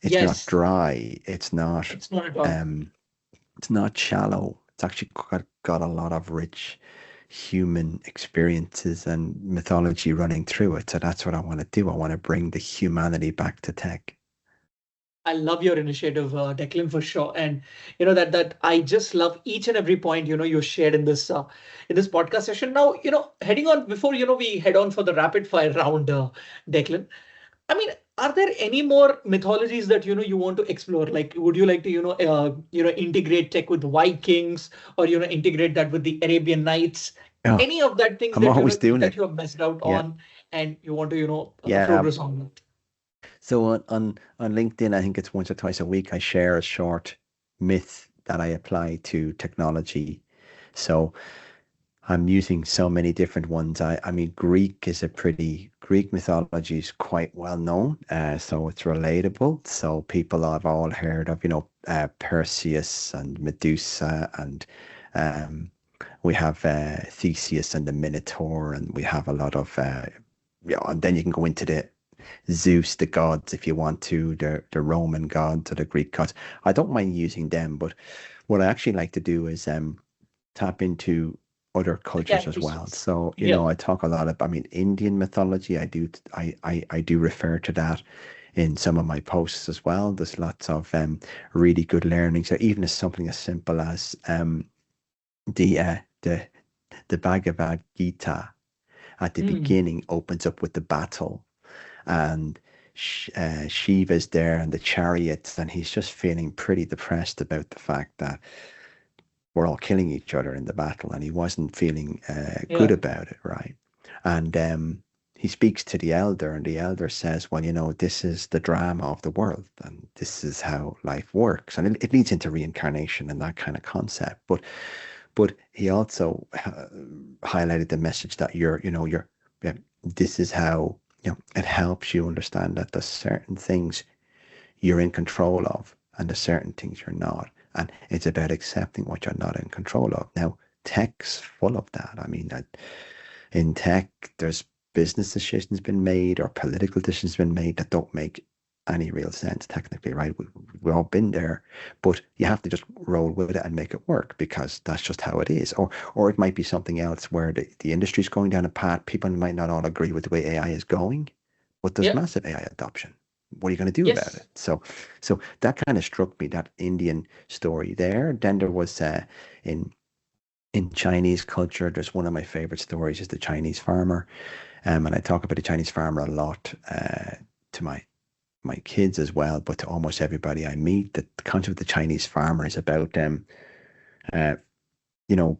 Yes, dry. It's not it's not at all. um it's not shallow. It's actually got a lot of rich human experiences and mythology running through it. So that's what I want to do. I want to bring the humanity back to tech. I love your initiative, Declan, for sure. And that I just love each and every point you shared in this podcast session. Now, heading on before we head on for the rapid fire round, Declan. I mean, are there any more mythologies that you want to explore? Like, would you like to integrate tech with Vikings, or integrate that with the Arabian Nights? Oh, Any of that things I'm that always doing that it. you have messed out Yeah. on, and you want to Yeah. progress on? So on LinkedIn, I think it's once or twice a week, I share a short myth that I apply to technology. So I'm using so many different ones. I mean, Greek mythology is quite well known, so it's relatable. So people have all heard of, Perseus and Medusa, and um, we have Theseus and the Minotaur, and we have a lot of, and then you can go into the Zeus, the gods, if you want to, the Roman gods or the Greek gods. I don't mind using them, but what I actually like to do is tap into other The cultures as character well. stories. So, Yeah. I talk a lot of, I mean, Indian mythology, I do refer to that in some of my posts as well. There's lots of really good learning. So even as something as simple as the uh, the the Bhagavad Gita at the Mm. beginning opens up with the battle and Shiva's there and the chariots, and he's just feeling pretty depressed about the fact that we're all killing each other in the battle, and he wasn't feeling good Yeah. about it, right? And he speaks to the elder, and the elder says, "Well, this is the drama of the world, and this is how life works." And it leads into reincarnation and that kind of concept. But he also highlighted the message that yeah, this is how it helps you understand that there's certain things you're in control of and there's certain things you're not. And it's about accepting what you're not in control of. Now, tech's full of that. I mean, in tech, there's business decisions been made or political decisions been made that don't make any real sense technically, right? We've all been there, but you have to just roll with it and make it work because that's just how it is. Or it might be something else where the industry's going down a path. People might not all agree with the way AI is going, but there's Yeah. massive AI adoption. What are you going to do about Yes. it? So that kind of struck me, that Indian story there. Then there was in in Chinese culture, there's one of my favorite stories is the Chinese farmer. And I talk about the Chinese farmer a lot to my kids as well, but to almost everybody I meet. The concept of the Chinese farmer is about them. You know,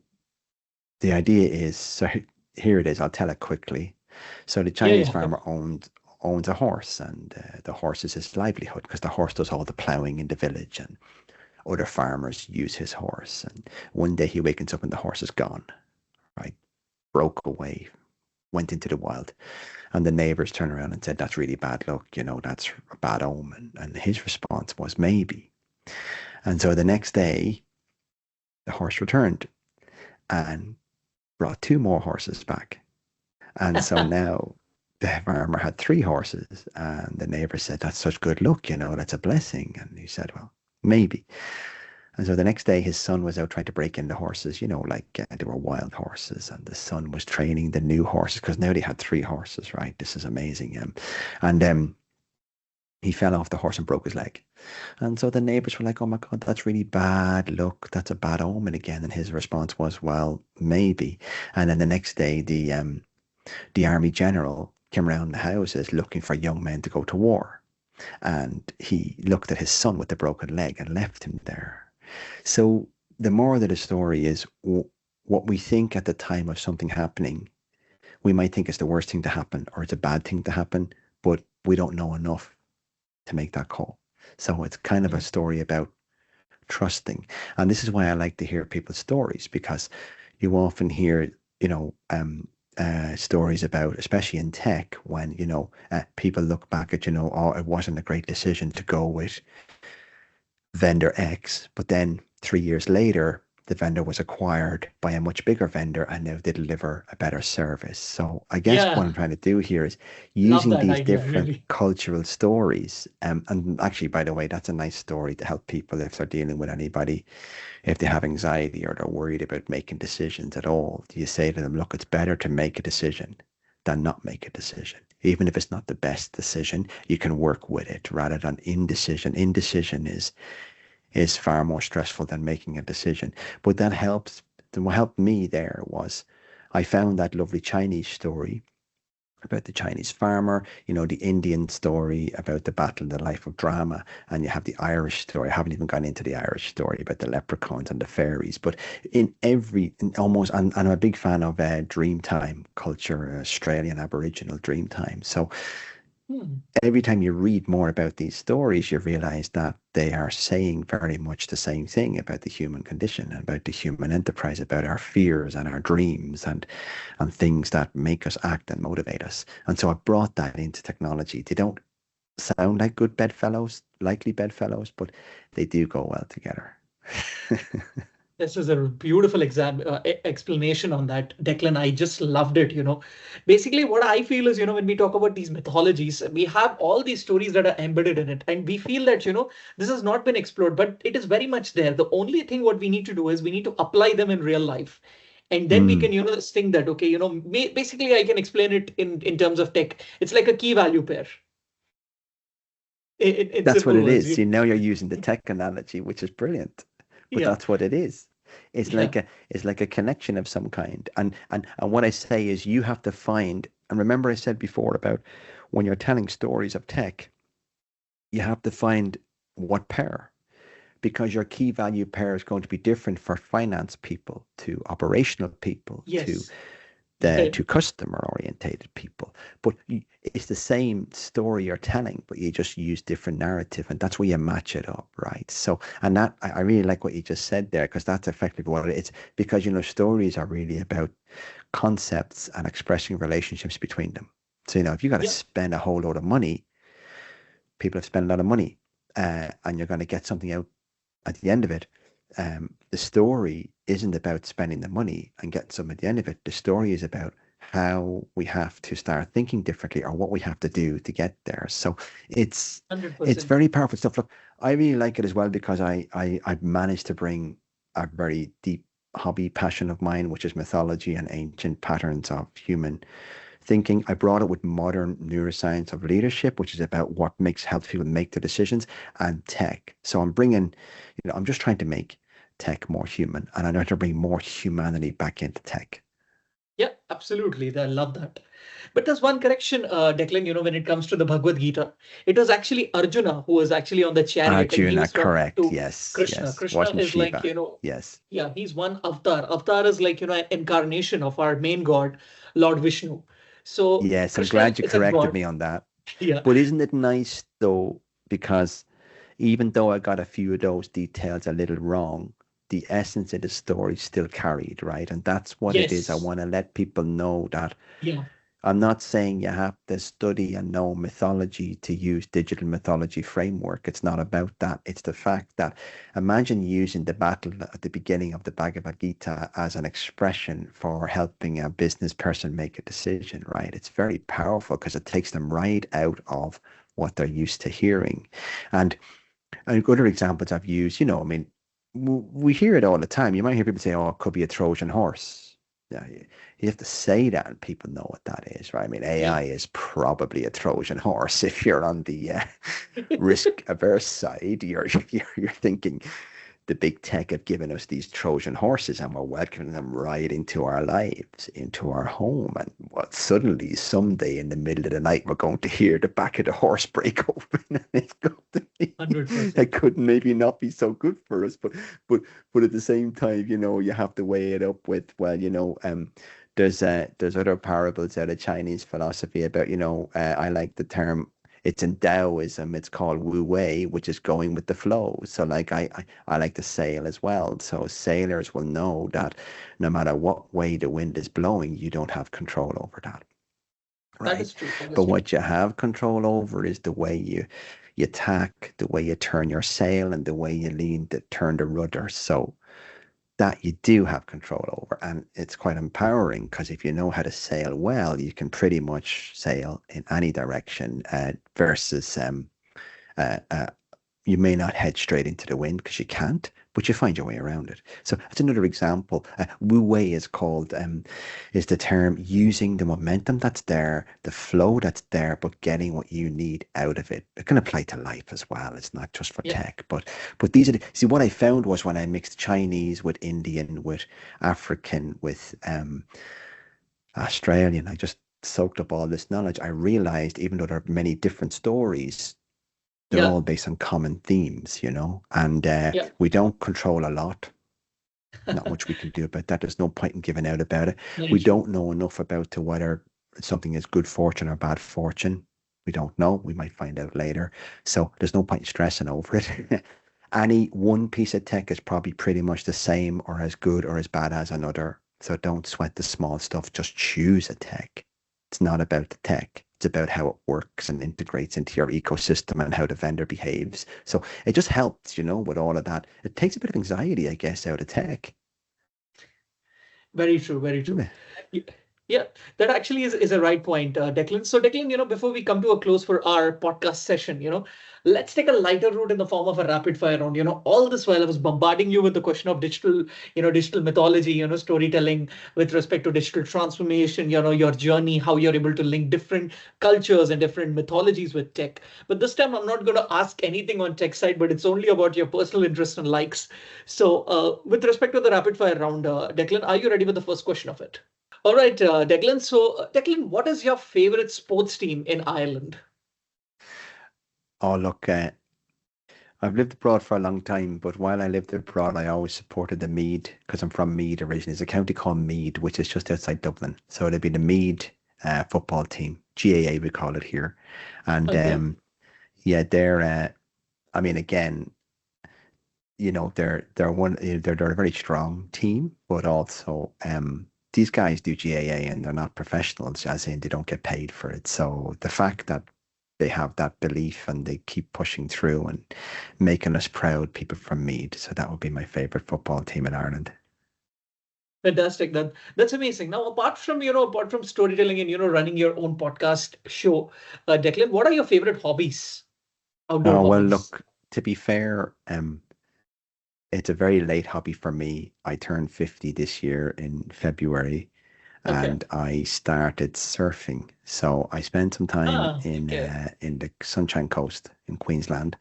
the idea is so. Here it is. I'll tell it quickly. So the Yeah. Chinese Yeah. farmer owns a horse, and the horse is his livelihood because the horse does all the ploughing in the village, and other farmers use his horse. And one day he wakens up and the horse is gone. Right, broke away, went into the wild. And the neighbors turned around and said, "That's really bad luck, that's a bad omen." And his response was, "Maybe." And so the next day, the horse returned and brought two more horses back. And so now the farmer had three horses. And the neighbor said, "That's such good luck, that's a blessing." And he said, "Well, maybe." And so the next day, his son was out trying to break in the horses, like they were wild horses. And the son was training the new horses because now they had three horses, right? This is amazing. And he fell off the horse and broke his leg. And so the neighbors were like, "Oh my God, that's really bad. Look, that's a bad omen again." And his response was, "Well, maybe." And then the next day, the army general came around the houses looking for young men to go to war. And he looked at his son with the broken leg and left him there. So the moral of the story is what we think at the time of something happening we might think it's the worst thing to happen or it's a bad thing to happen, but we don't know enough to make that call. So it's kind of a story about trusting. And this is why I like to hear people's stories, because you often hear, stories about, especially in tech, when, people look back at, oh, it wasn't a great decision to go with vendor X, but then 3 years later, the vendor was acquired by a much bigger vendor and now they deliver a better service. So I guess what Yeah, I'm trying to do here is love using that these idea, different really. cultural stories. And actually, by the way, that's a nice story to help people if they're dealing with anybody, if they have anxiety or they're worried about making decisions at all. Do you say to them, look, it's better to make a decision than not make a decision. Even if it's not the best decision, you can work with it rather than indecision. Indecision is far more stressful than making a decision. But that helps. What helped me there was I found that lovely Chinese story about the Chinese farmer, the Indian story about the battle in the life of drama, and you have the Irish story. I haven't even gone into the Irish story about the leprechauns and the fairies, but almost, and I'm a big fan of Dreamtime culture, Australian Aboriginal Dreamtime. So Hmm. every time you read more about these stories, you realize that they are saying very much the same thing about the human condition, about the human enterprise, about our fears and our dreams and things that make us act and motivate us. And so I brought that into technology. They don't sound like good bedfellows, likely bedfellows, but they do go well together. This is a beautiful explanation on that, Declan. I just loved it. Basically, what I feel is, when we talk about these mythologies, we have all these stories that are embedded in it, and we feel that, this has not been explored, but it is very much there. The only thing what we need to do is we need to apply them in real life. And then we can, Mm, think that, okay, basically I can explain it in terms of tech. It's like a key value pair in that's what simple it words. is. Now you're using the tech analogy, which is brilliant, but Yeah. that's what it is. It's Yeah. like a connection of some kind. And what I say is you have to find, and remember I said before about when you're telling stories of tech, you have to find what pair, because your key value pair is going to be different for finance people to operational people Yes. to customer orientated people. But it's the same story you're telling, but you just use different narrative, and that's where you match it up, right? So, and that I really like what you just said there, because that's effectively what it is. Because stories are really about concepts and expressing relationships between them. So if you got to Yeah. spend a whole load of money, people have spent a lot of money, and you're going to get something out at the end of it. The story isn't about spending the money and getting some at the end of it. The story is about how we have to start thinking differently or what we have to do to get there. So it's it's 100%. very powerful stuff. Look, I really like it as well because I've managed to bring a very deep hobby passion of mine, which is mythology and ancient patterns of human thinking. I brought it with modern neuroscience of leadership, which is about what helps people make the decisions, and tech. So I'm bringing, I'm just trying to make tech more human, and I know how to bring more humanity back into tech. Yeah, absolutely. I love that. But there's one correction, Declan, when it comes to the Bhagavad Gita, it was actually Arjuna who was actually on the chariot and he Arjuna, was talking correct. to Yes, Krishna. yes. Krishna Wasn't is like, Shiva. Yes. yeah, he's one avatar. Avatar is like, an incarnation of our main god, Lord Vishnu. So Yes, I'm Krishna glad you is a corrected god. me on that. Yeah. But isn't it nice though, because even though I got a few of those details a little wrong, the essence of the story still carried, right? And that's what it is. I Yes. want to let people know that Yeah. I'm not saying you have to study and know mythology to use digital mythology framework. It's not about that. It's the fact that imagine using the battle at the beginning of the Bhagavad Gita as an expression for helping a business person make a decision, right? It's very powerful because it takes them right out of what they're used to hearing. And other examples I've used, I mean, we hear it all the time. You might hear people say, oh, it could be a Trojan horse. Yeah, you have to say that and people know what that is, right? I mean, Yeah. AI is probably a Trojan horse if you're on the risk averse side. You're thinking the big tech have given us these Trojan horses and we're welcoming them right into our lives, into our home. And what suddenly, someday in the middle of the night, we're going to hear the back of the horse break open and it's going to be, it 100%. could maybe not be so good for us, but but at the same time, you have to weigh it up with, well, there's other parables out of Chinese philosophy about, I like the term, it's in Taoism, it's called Wu Wei, which is going with the flow. So like I like to sail as well. So sailors will know that no matter what way the wind is blowing, you don't have control over that. That Right. is true. That But is true. what you have control over is the way you tack, the way you turn your sail, and the way you turn the rudder. So that you do have control over. And it's quite empowering because if you know how to sail well, you can pretty much sail in any direction versus uh, uh, you may not head straight into the wind because you can't, but you find your way around it. So that's another example. Wu Wei is the term using the momentum that's there, the flow that's there, but getting what you need out of it. It can apply to life as well. It's not just for Yeah. tech, but these are see what I found was when I mixed Chinese with Indian, with African, with Australian, I just soaked up all this knowledge. I realized even though there are many different stories, they're Yeah. all based on common themes, and Yeah. we don't control a lot. Not much we can do about that. There's no point in giving out about it. Very We true. don't know enough about to whether something is good fortune or bad fortune. We don't know. We might find out later. So there's no point in stressing over it. Any one piece of tech is probably pretty much the same or as good or as bad as another. So don't sweat the small stuff. Just choose a tech. It's not about the tech. It's about how it works and integrates into your ecosystem and how the vendor behaves. So it just helps, with all of that. It takes a bit of anxiety, I guess, out of tech. Very true. Very true. Yeah. Y- Yeah, that actually is a right point, Declan. So, Declan, before we come to a close for our podcast session, let's take a lighter route in the form of a rapid fire round. All this while I was bombarding you with the question of digital mythology, storytelling with respect to digital transformation, your journey, how you're able to link different cultures and different mythologies with tech. But this time, I'm not going to ask anything on tech side, but it's only about your personal interest and likes. So, with respect to the rapid fire round, Declan, are you ready with the first question of it? All right, Declan. So, Declan, what is your favorite sports team in Ireland? Oh, look, I've lived abroad for a long time, but while I lived abroad, I always supported the Mead because I'm from Mead originally. It's a county called Mead, which is just outside Dublin. So it'd be the Mead football team, GAA we call it here. And Okay. yeah, they're, I mean, again, they're one they're a very strong team, but also these guys do GAA and they're not professionals, as in they don't get paid for it. So the fact that they have that belief and they keep pushing through and making us proud, people from Mead. So that would be my favorite football team in Ireland. Fantastic. That's amazing. Now, apart from storytelling and running your own podcast show, Declan, what are your favorite hobbies? Outdoor Oh well, hobbies. look, to be fair, it's a very late hobby for me. I turned 50 this year in February Okay. and I started surfing. So I spent some time Okay. in the Sunshine Coast in Queensland,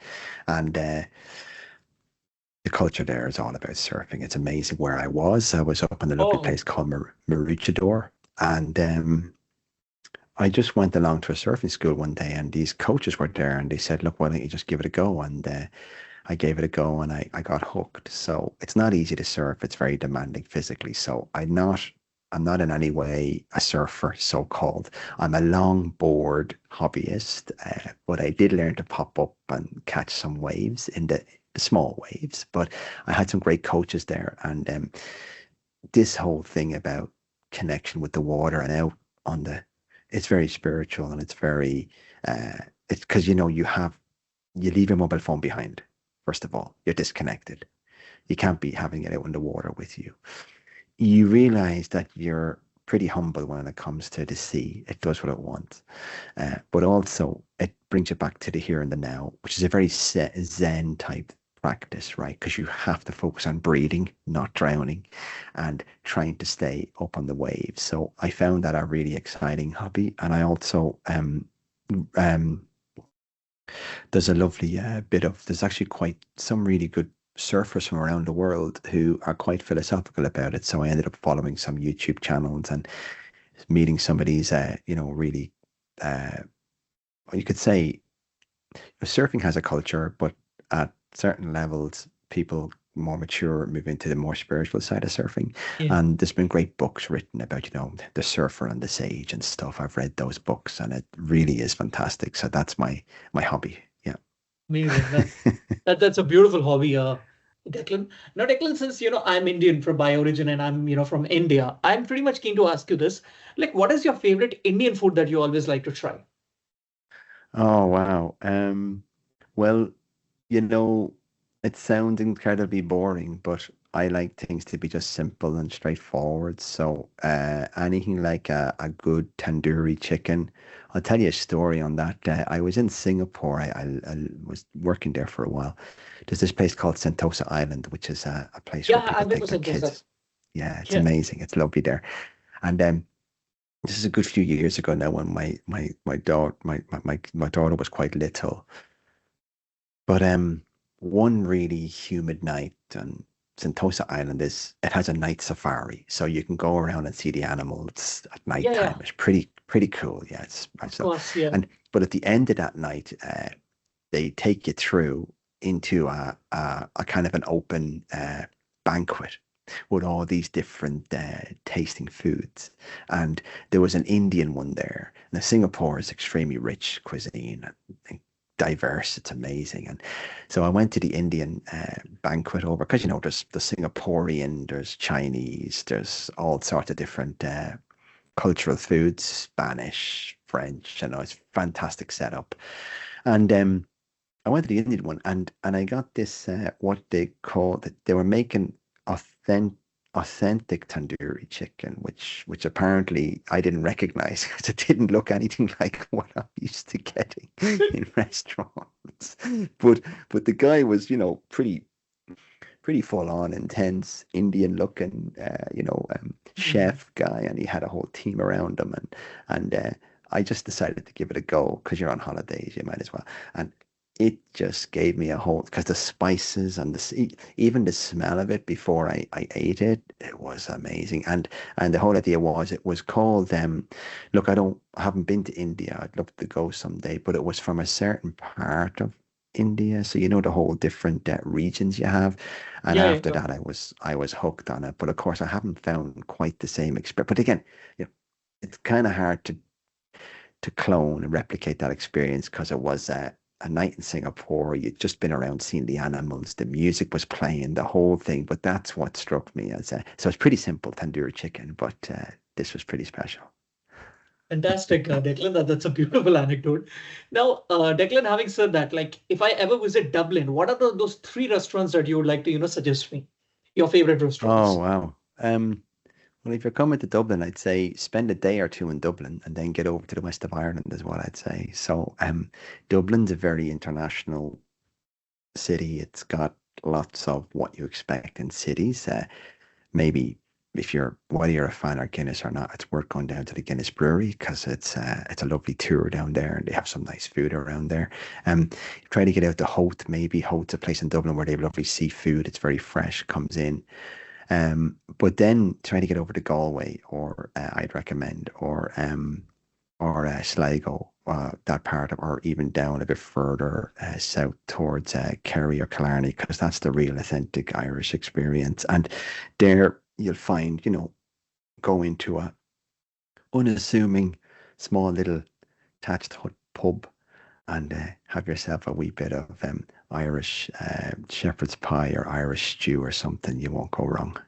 and the culture there is all about surfing. It's amazing where I was. I was up in a lovely Oh, place called Maroochydore, and I just went along to a surfing school one day, and these coaches were there, and they said, "Look, why don't you just give it a go?" And I gave it a go, and I got hooked. So it's not easy to surf. It's very demanding physically. So I'm not in any way a surfer, so called. I'm a longboard hobbyist, but I did learn to pop up and catch some waves in the small waves. But I had some great coaches there, and this whole thing about connection with the water and out on it's very spiritual and it's very, uh, it's because you leave your mobile phone behind. First of all, you're disconnected. You can't be having it out in the water with you. You realize that you're pretty humble when it comes to the sea. It does what it wants. But also, it brings you back to the here and the now, which is a very Zen type practice, right? Because you have to focus on breathing, not drowning, and trying to stay up on the waves. So I found that a really exciting hobby. And I also, um, there's a lovely there's actually quite some really good surfers from around the world who are quite philosophical about it. So I ended up following some YouTube channels and meeting some of these, really, uh, you could say surfing has a culture, but at certain levels, people more mature, move into the more spiritual side of surfing. Yeah. And there's been great books written about, the surfer and the sage and stuff. I've read those books and it really is fantastic. So that's my hobby. Yeah. Amazing. That's a beautiful hobby, Declan. Now, Declan, since I'm Indian from by origin and I'm from India, I'm pretty much keen to ask you this. Like, what is your favorite Indian food that you always like to try? Oh, wow. Well, you know, it sounds incredibly boring, but I like things to be just simple and straightforward. So, anything like a good tandoori chicken. I'll tell you a story on that. I was in Singapore. I was working there for a while. There's this place called Sentosa Island, which is a place where Yeah, people I've been take to their Sentosa. kids. Yeah, it's Yeah, amazing. It's lovely there. And this is a good few years ago now when my daughter was quite little. But one really humid night on Sentosa Island it has a night safari, so you can go around and see the animals at night yeah, yeah. time. It's pretty cool. Yeah, Of course, yeah, but at the end of that night, they take you through into a kind of an open banquet with all these different tasting foods. And there was an Indian one there. Now, Singapore is extremely rich cuisine and diverse. It's amazing. And so I went to the Indian banquet over because there's Singaporean, there's Chinese, there's all sorts of different cultural foods, Spanish, French. It's fantastic setup. And I went to the Indian one, and I got this what they call that they were making authentic authentic tandoori chicken, which apparently I didn't recognize because it didn't look anything like what I'm used to getting in restaurants. But the guy was, pretty full on, intense, Indian looking, Mm. chef guy, and he had a whole team around him, and I just decided to give it a go because you're on holidays, you might as well. And it just gave me a whole because the spices and even the smell of it before I ate it, it was amazing. And the whole idea was it was called look, I haven't been to India. I'd love to go someday, but it was from a certain part of India. So the whole different regions you have. And Yeah, after yeah. that, I was hooked on it. But of course, I haven't found quite the same experience. But again, it's kind of hard to clone and replicate that experience because it was a night in Singapore. You'd just been around seeing the animals, the music was playing, the whole thing. But that's what struck me as so it's pretty simple tandoori chicken, but this was pretty special. Fantastic, Declan. That's a beautiful anecdote. Now, Declan, having said that, like if I ever visit Dublin, what are those three restaurants that you would like to, suggest me? Your favorite Oh restaurants? wow. Well, if you're coming to Dublin, I'd say spend a day or two in Dublin and then get over to the west of Ireland is what I'd say. So, Dublin's a very international city. It's got lots of what you expect in cities. Maybe if whether you're a fan of Guinness or not, it's worth going down to the Guinness Brewery because it's a lovely tour down there and they have some nice food around there. Try to get out to Hoth, maybe Hoth's a place in Dublin where they have lovely seafood. It's very fresh, comes in. But then try to get over to Galway, or I'd recommend, or Sligo, that part of, or even down a bit further south towards Kerry or Killarney, because that's the real authentic Irish experience. And there you'll find, go into a unassuming small little thatched hut pub and have yourself a wee bit of Irish shepherd's pie or Irish stew or something. You won't go wrong.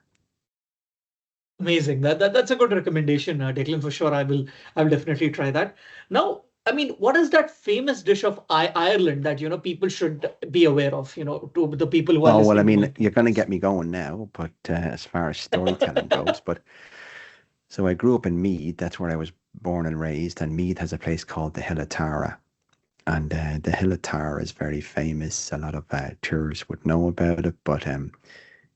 Amazing. That's a good recommendation, Declan, for sure. I will definitely try that. Now, I mean, what is that famous dish of Ireland that people should be aware of? To the people who are Oh, well, I listening to my mean, you're going to podcast. get me going now, but as far as storytelling goes, so I grew up in Meath. That's where I was born and raised. And Meath has a place called the Hill of Tara. And the Hill of Tara is very famous. A lot of tourists would know about it, but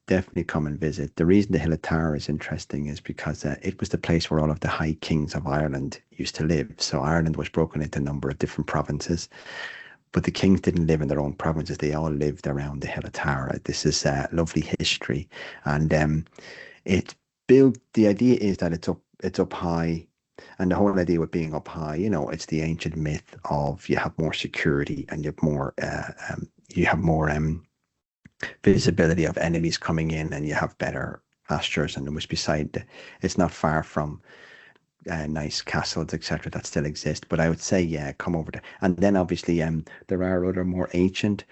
definitely come and visit. The reason the Hill of Tara is interesting is because it was the place where all of the high kings of Ireland used to live. So Ireland was broken into a number of different provinces. But the kings didn't live in their own provinces. They all lived around the Hill of Tara. This is lovely history. And it's built, the idea is that it's up high. And the whole idea with being up high, it's the ancient myth of you have more security and you have more visibility of enemies coming in, and you have better pastures, and it was beside it's not far from nice castles, etc., that still exist. But I would say, yeah, come over there. And then obviously, there are other more ancient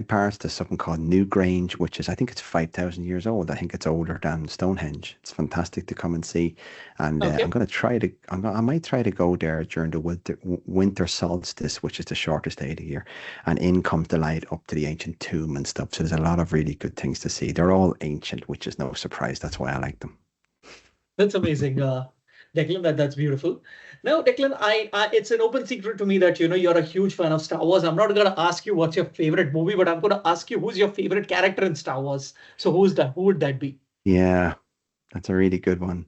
parts. There's something called Newgrange, which is, I think it's 5,000 years old. I think it's older than Stonehenge. It's fantastic to come and see. And I'm Okay. going to try to, I might try to go there during the winter solstice, which is the shortest day of the year. And in comes the light up to the ancient tomb and stuff. So there's a lot of really good things to see. They're all ancient, which is no surprise. That's why I like them. That's amazing, Declan. That's beautiful. Now, Declan, it's an open secret to me that you're a huge fan of Star Wars. I'm not gonna ask you what's your favorite movie, but I'm gonna ask you who's your favorite character in Star Wars. So who's that? Who would that be? Yeah, that's a really good one.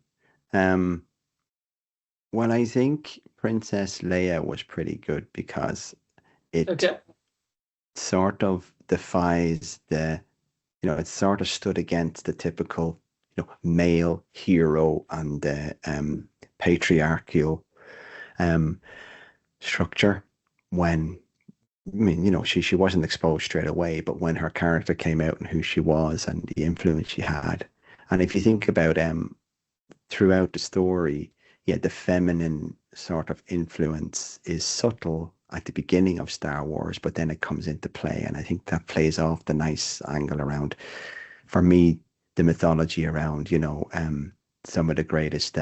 Um, well, I think Princess Leia was pretty good because it Okay. sort of defies it sort of stood against the typical, male hero and the patriarchal um, structure when, I mean, she wasn't exposed straight away, but when her character came out and who she was and the influence she had. And if you think about throughout the story, yeah, the feminine sort of influence is subtle at the beginning of Star Wars, but then it comes into play. And I think that plays off the nice angle around, for me, the mythology around, some of the greatest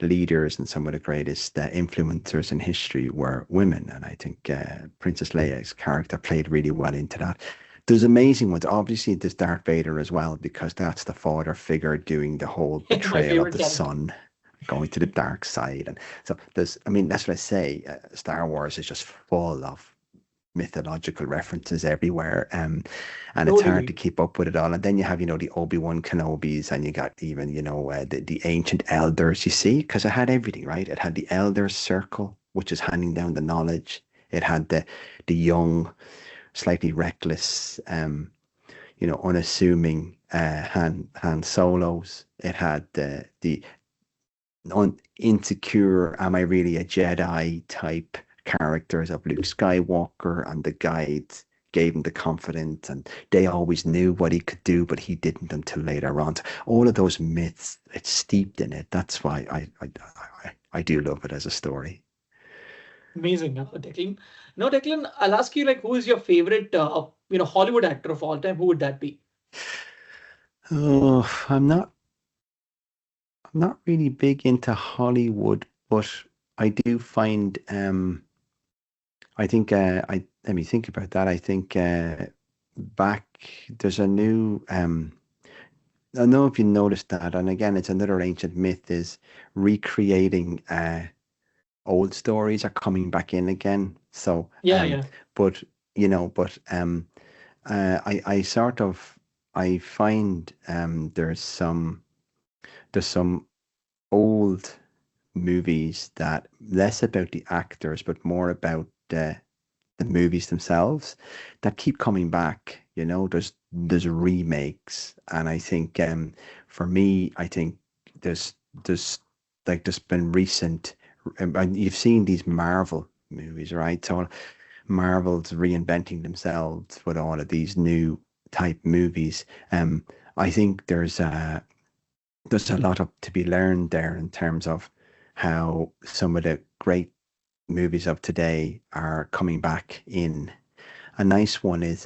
leaders and some of the greatest influencers in history were women. And I think Princess Leia's character played really well into that. There's amazing ones. Obviously, there's Darth Vader as well, because that's the father figure doing the whole My betrayal of favorite the character. son, going to the dark side. And so I mean, that's what I say. Star Wars is just full of mythological references everywhere. And it's hard to Totally. keep up with it all. And then you have, the Obi-Wan Kenobis, and you got even, the ancient elders, you see, because it had everything, right? It had the elders circle, which is handing down the knowledge. It had the young, slightly reckless, unassuming Han Solos. It had the insecure, am I really a Jedi type characters of Luke Skywalker, and the guides gave him the confidence, and they always knew what he could do, but he didn't until later on. So all of those myths, it's steeped in it. That's why I do love it as a story. Amazing, Declan. Now, Declan, I'll ask you like who is your favorite Hollywood actor of all time? Who would that be? Oh, I'm not really big into Hollywood, but I do find I think I let me think about that. I think back there's a new I don't know if you noticed that, and again, it's another ancient myth, is recreating old stories are coming back in again. So Yeah, yeah. but but I sort of I find there's some old movies that less about the actors but more about the movies themselves that keep coming back. There's remakes, and I think for me, I think there's there's there's been recent, and you've seen these Marvel movies, right? So Marvel's reinventing themselves with all of these new type movies. I think there's a lot of to be learned there in terms of how some of the great movies of today are coming back in. A nice one is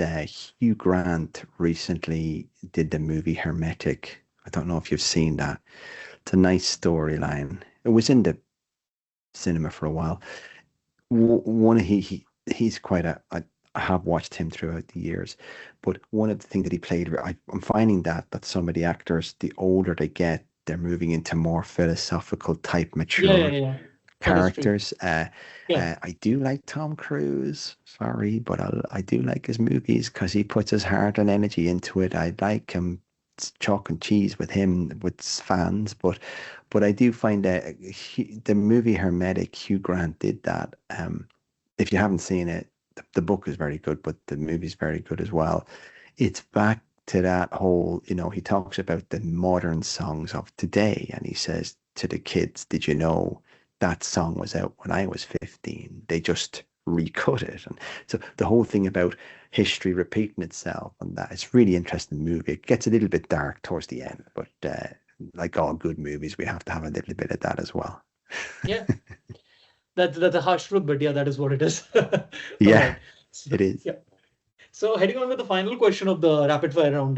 Hugh Grant recently did the movie Hermetic. I don't know if you've seen that. It's a nice storyline. It was in the cinema for a while. One he's quite I have watched him throughout the years, but one of the things that he played, I'm finding that some of the actors, the older they get, they're moving into more philosophical type, Yeah, yeah, mature yeah. That is true. characters. Yeah. I do like Tom Cruise. Sorry, but I do like his movies because he puts his heart and energy into it. I like him. It's chalk and cheese with him with fans, but I do find that the movie Hermetic, Hugh Grant did that. If you haven't seen it, the book is very good, but the movie's very good as well. It's back to that whole, he talks about the modern songs of today, and he says to the kids, "Did you know that song was out when I was 15? They just recut it. And so the whole thing about history repeating itself and that, it's really interesting movie. It gets a little bit dark towards the end, but like all good movies, we have to have a little bit of that as well. Yeah, that's a harsh truth, but yeah, that is what it is. All Yeah, right. So, it is. yeah. So heading on with the final question of the rapid fire round,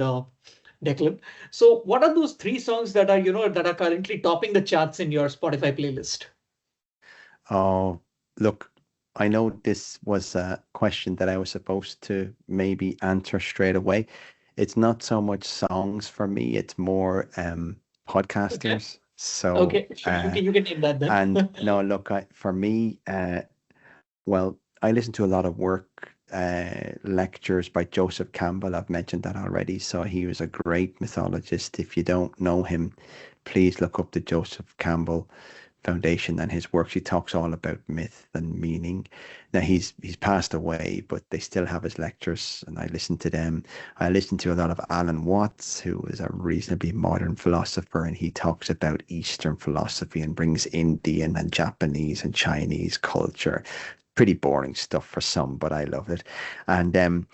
Declan. So what are those three songs that are, that are currently topping the charts in your Spotify playlist? Oh, look, I know this was a question that I was supposed to maybe answer straight away. It's not so much songs for me, it's more Okay. podcasters. So, Okay. Sure. You can name that then. and no, look, for me, well, I listen to a lot of work lectures by Joseph Campbell. I've mentioned that already. So he was a great mythologist. If you don't know him, please look up the Joseph Campbell Foundation and his works. He talks all about myth and meaning. Now he's passed away, but they still have his lectures, and I listen to them. I listen to a lot of Alan Watts, who is a reasonably modern philosopher, and he talks about Eastern philosophy and brings Indian and Japanese and Chinese culture. Pretty boring stuff for some, but I love it. And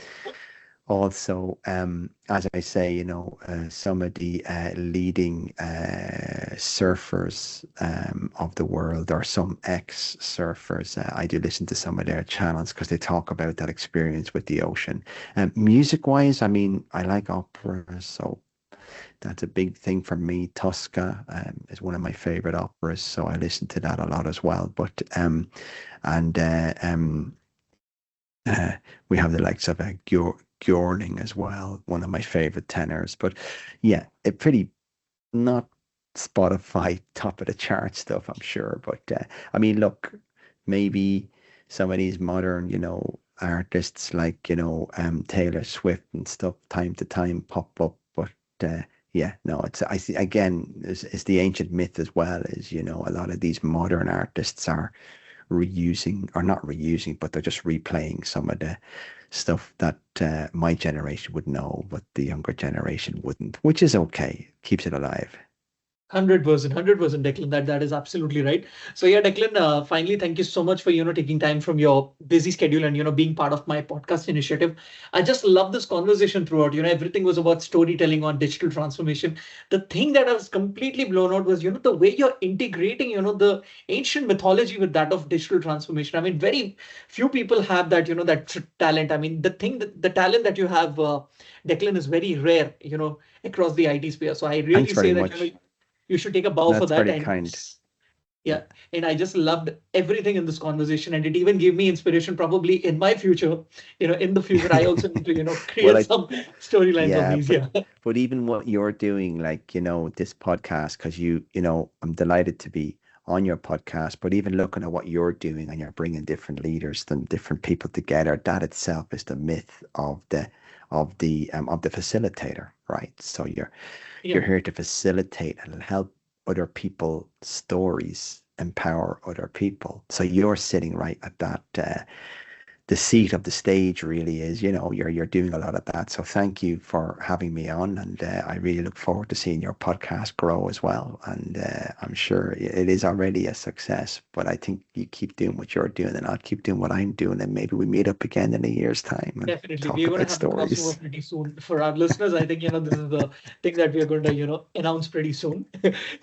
also, as I say, some of the leading surfers of the world, or some ex-surfers, I do listen to some of their channels because they talk about that experience with the ocean. Music-wise, I mean, I like opera, so that's a big thing for me. Tosca is one of my favorite operas, so I listen to that a lot as well. But and we have the likes of Gjorling as well, one of my favorite tenors. But yeah, it pretty not Spotify top of the chart stuff, I'm sure. But I mean, look, maybe some of these modern, artists like, Taylor Swift and stuff, time to time pop up. But yeah, no, I see again, it's the ancient myth as well, is, a lot of these modern artists are reusing, or not reusing, but they're just replaying some of the stuff that my generation would know, but the younger generation wouldn't, which is okay. Keeps it alive. 100%, 100%, Declan. That is absolutely right. So yeah, Declan. Finally, thank you so much for taking time from your busy schedule and being part of my podcast initiative. I just love this conversation throughout. Everything was about storytelling on digital transformation. The thing that I was completely blown out was the way you're integrating the ancient mythology with that of digital transformation. I mean, very few people have that talent. I mean, the talent that you have, Declan, is very rare. Across the IT sphere. So I Thanks really very say that much. you should take a bow for That's that. very And kind. yeah, and I just loved everything in this conversation, and it even gave me inspiration probably in my future. In the future, I also need to Well, create some storylines of yeah, these. Yeah, but even what you're doing, like, this podcast, because I'm delighted to be on your podcast, but even looking at what you're doing, and you're bringing different leaders and different people together, that itself is the myth of the facilitator, right? So you're yeah. here to facilitate and help other people stories, empower other people. So you're sitting right at that the seat of the stage, really, is, you're doing a lot of that. So thank you for having me on, and I really look forward to seeing your podcast grow as well. And I'm sure it is already a success, but I think you keep doing what you're doing, and I'll keep doing what I'm doing, and maybe we meet up again in a year's time and Definitely. We talk are going to about have the crossover stories. pretty soon. For our listeners, I think, this is the thing that we are going to, announce pretty soon.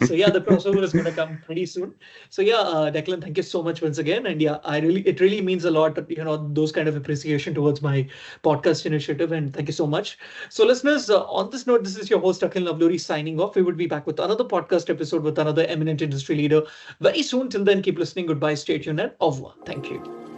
So yeah, the crossover is going to come pretty soon. So yeah, Declan, thank you so much once again. And yeah, it really means a lot, those kind of appreciation towards my podcast initiative. And thank you so much. So listeners, on this note, this is your host, Akhil Navluri, signing off. We would be back with another podcast episode with another eminent industry leader very soon. Till then, keep listening. Goodbye. Stay tuned and au revoir. Thank you.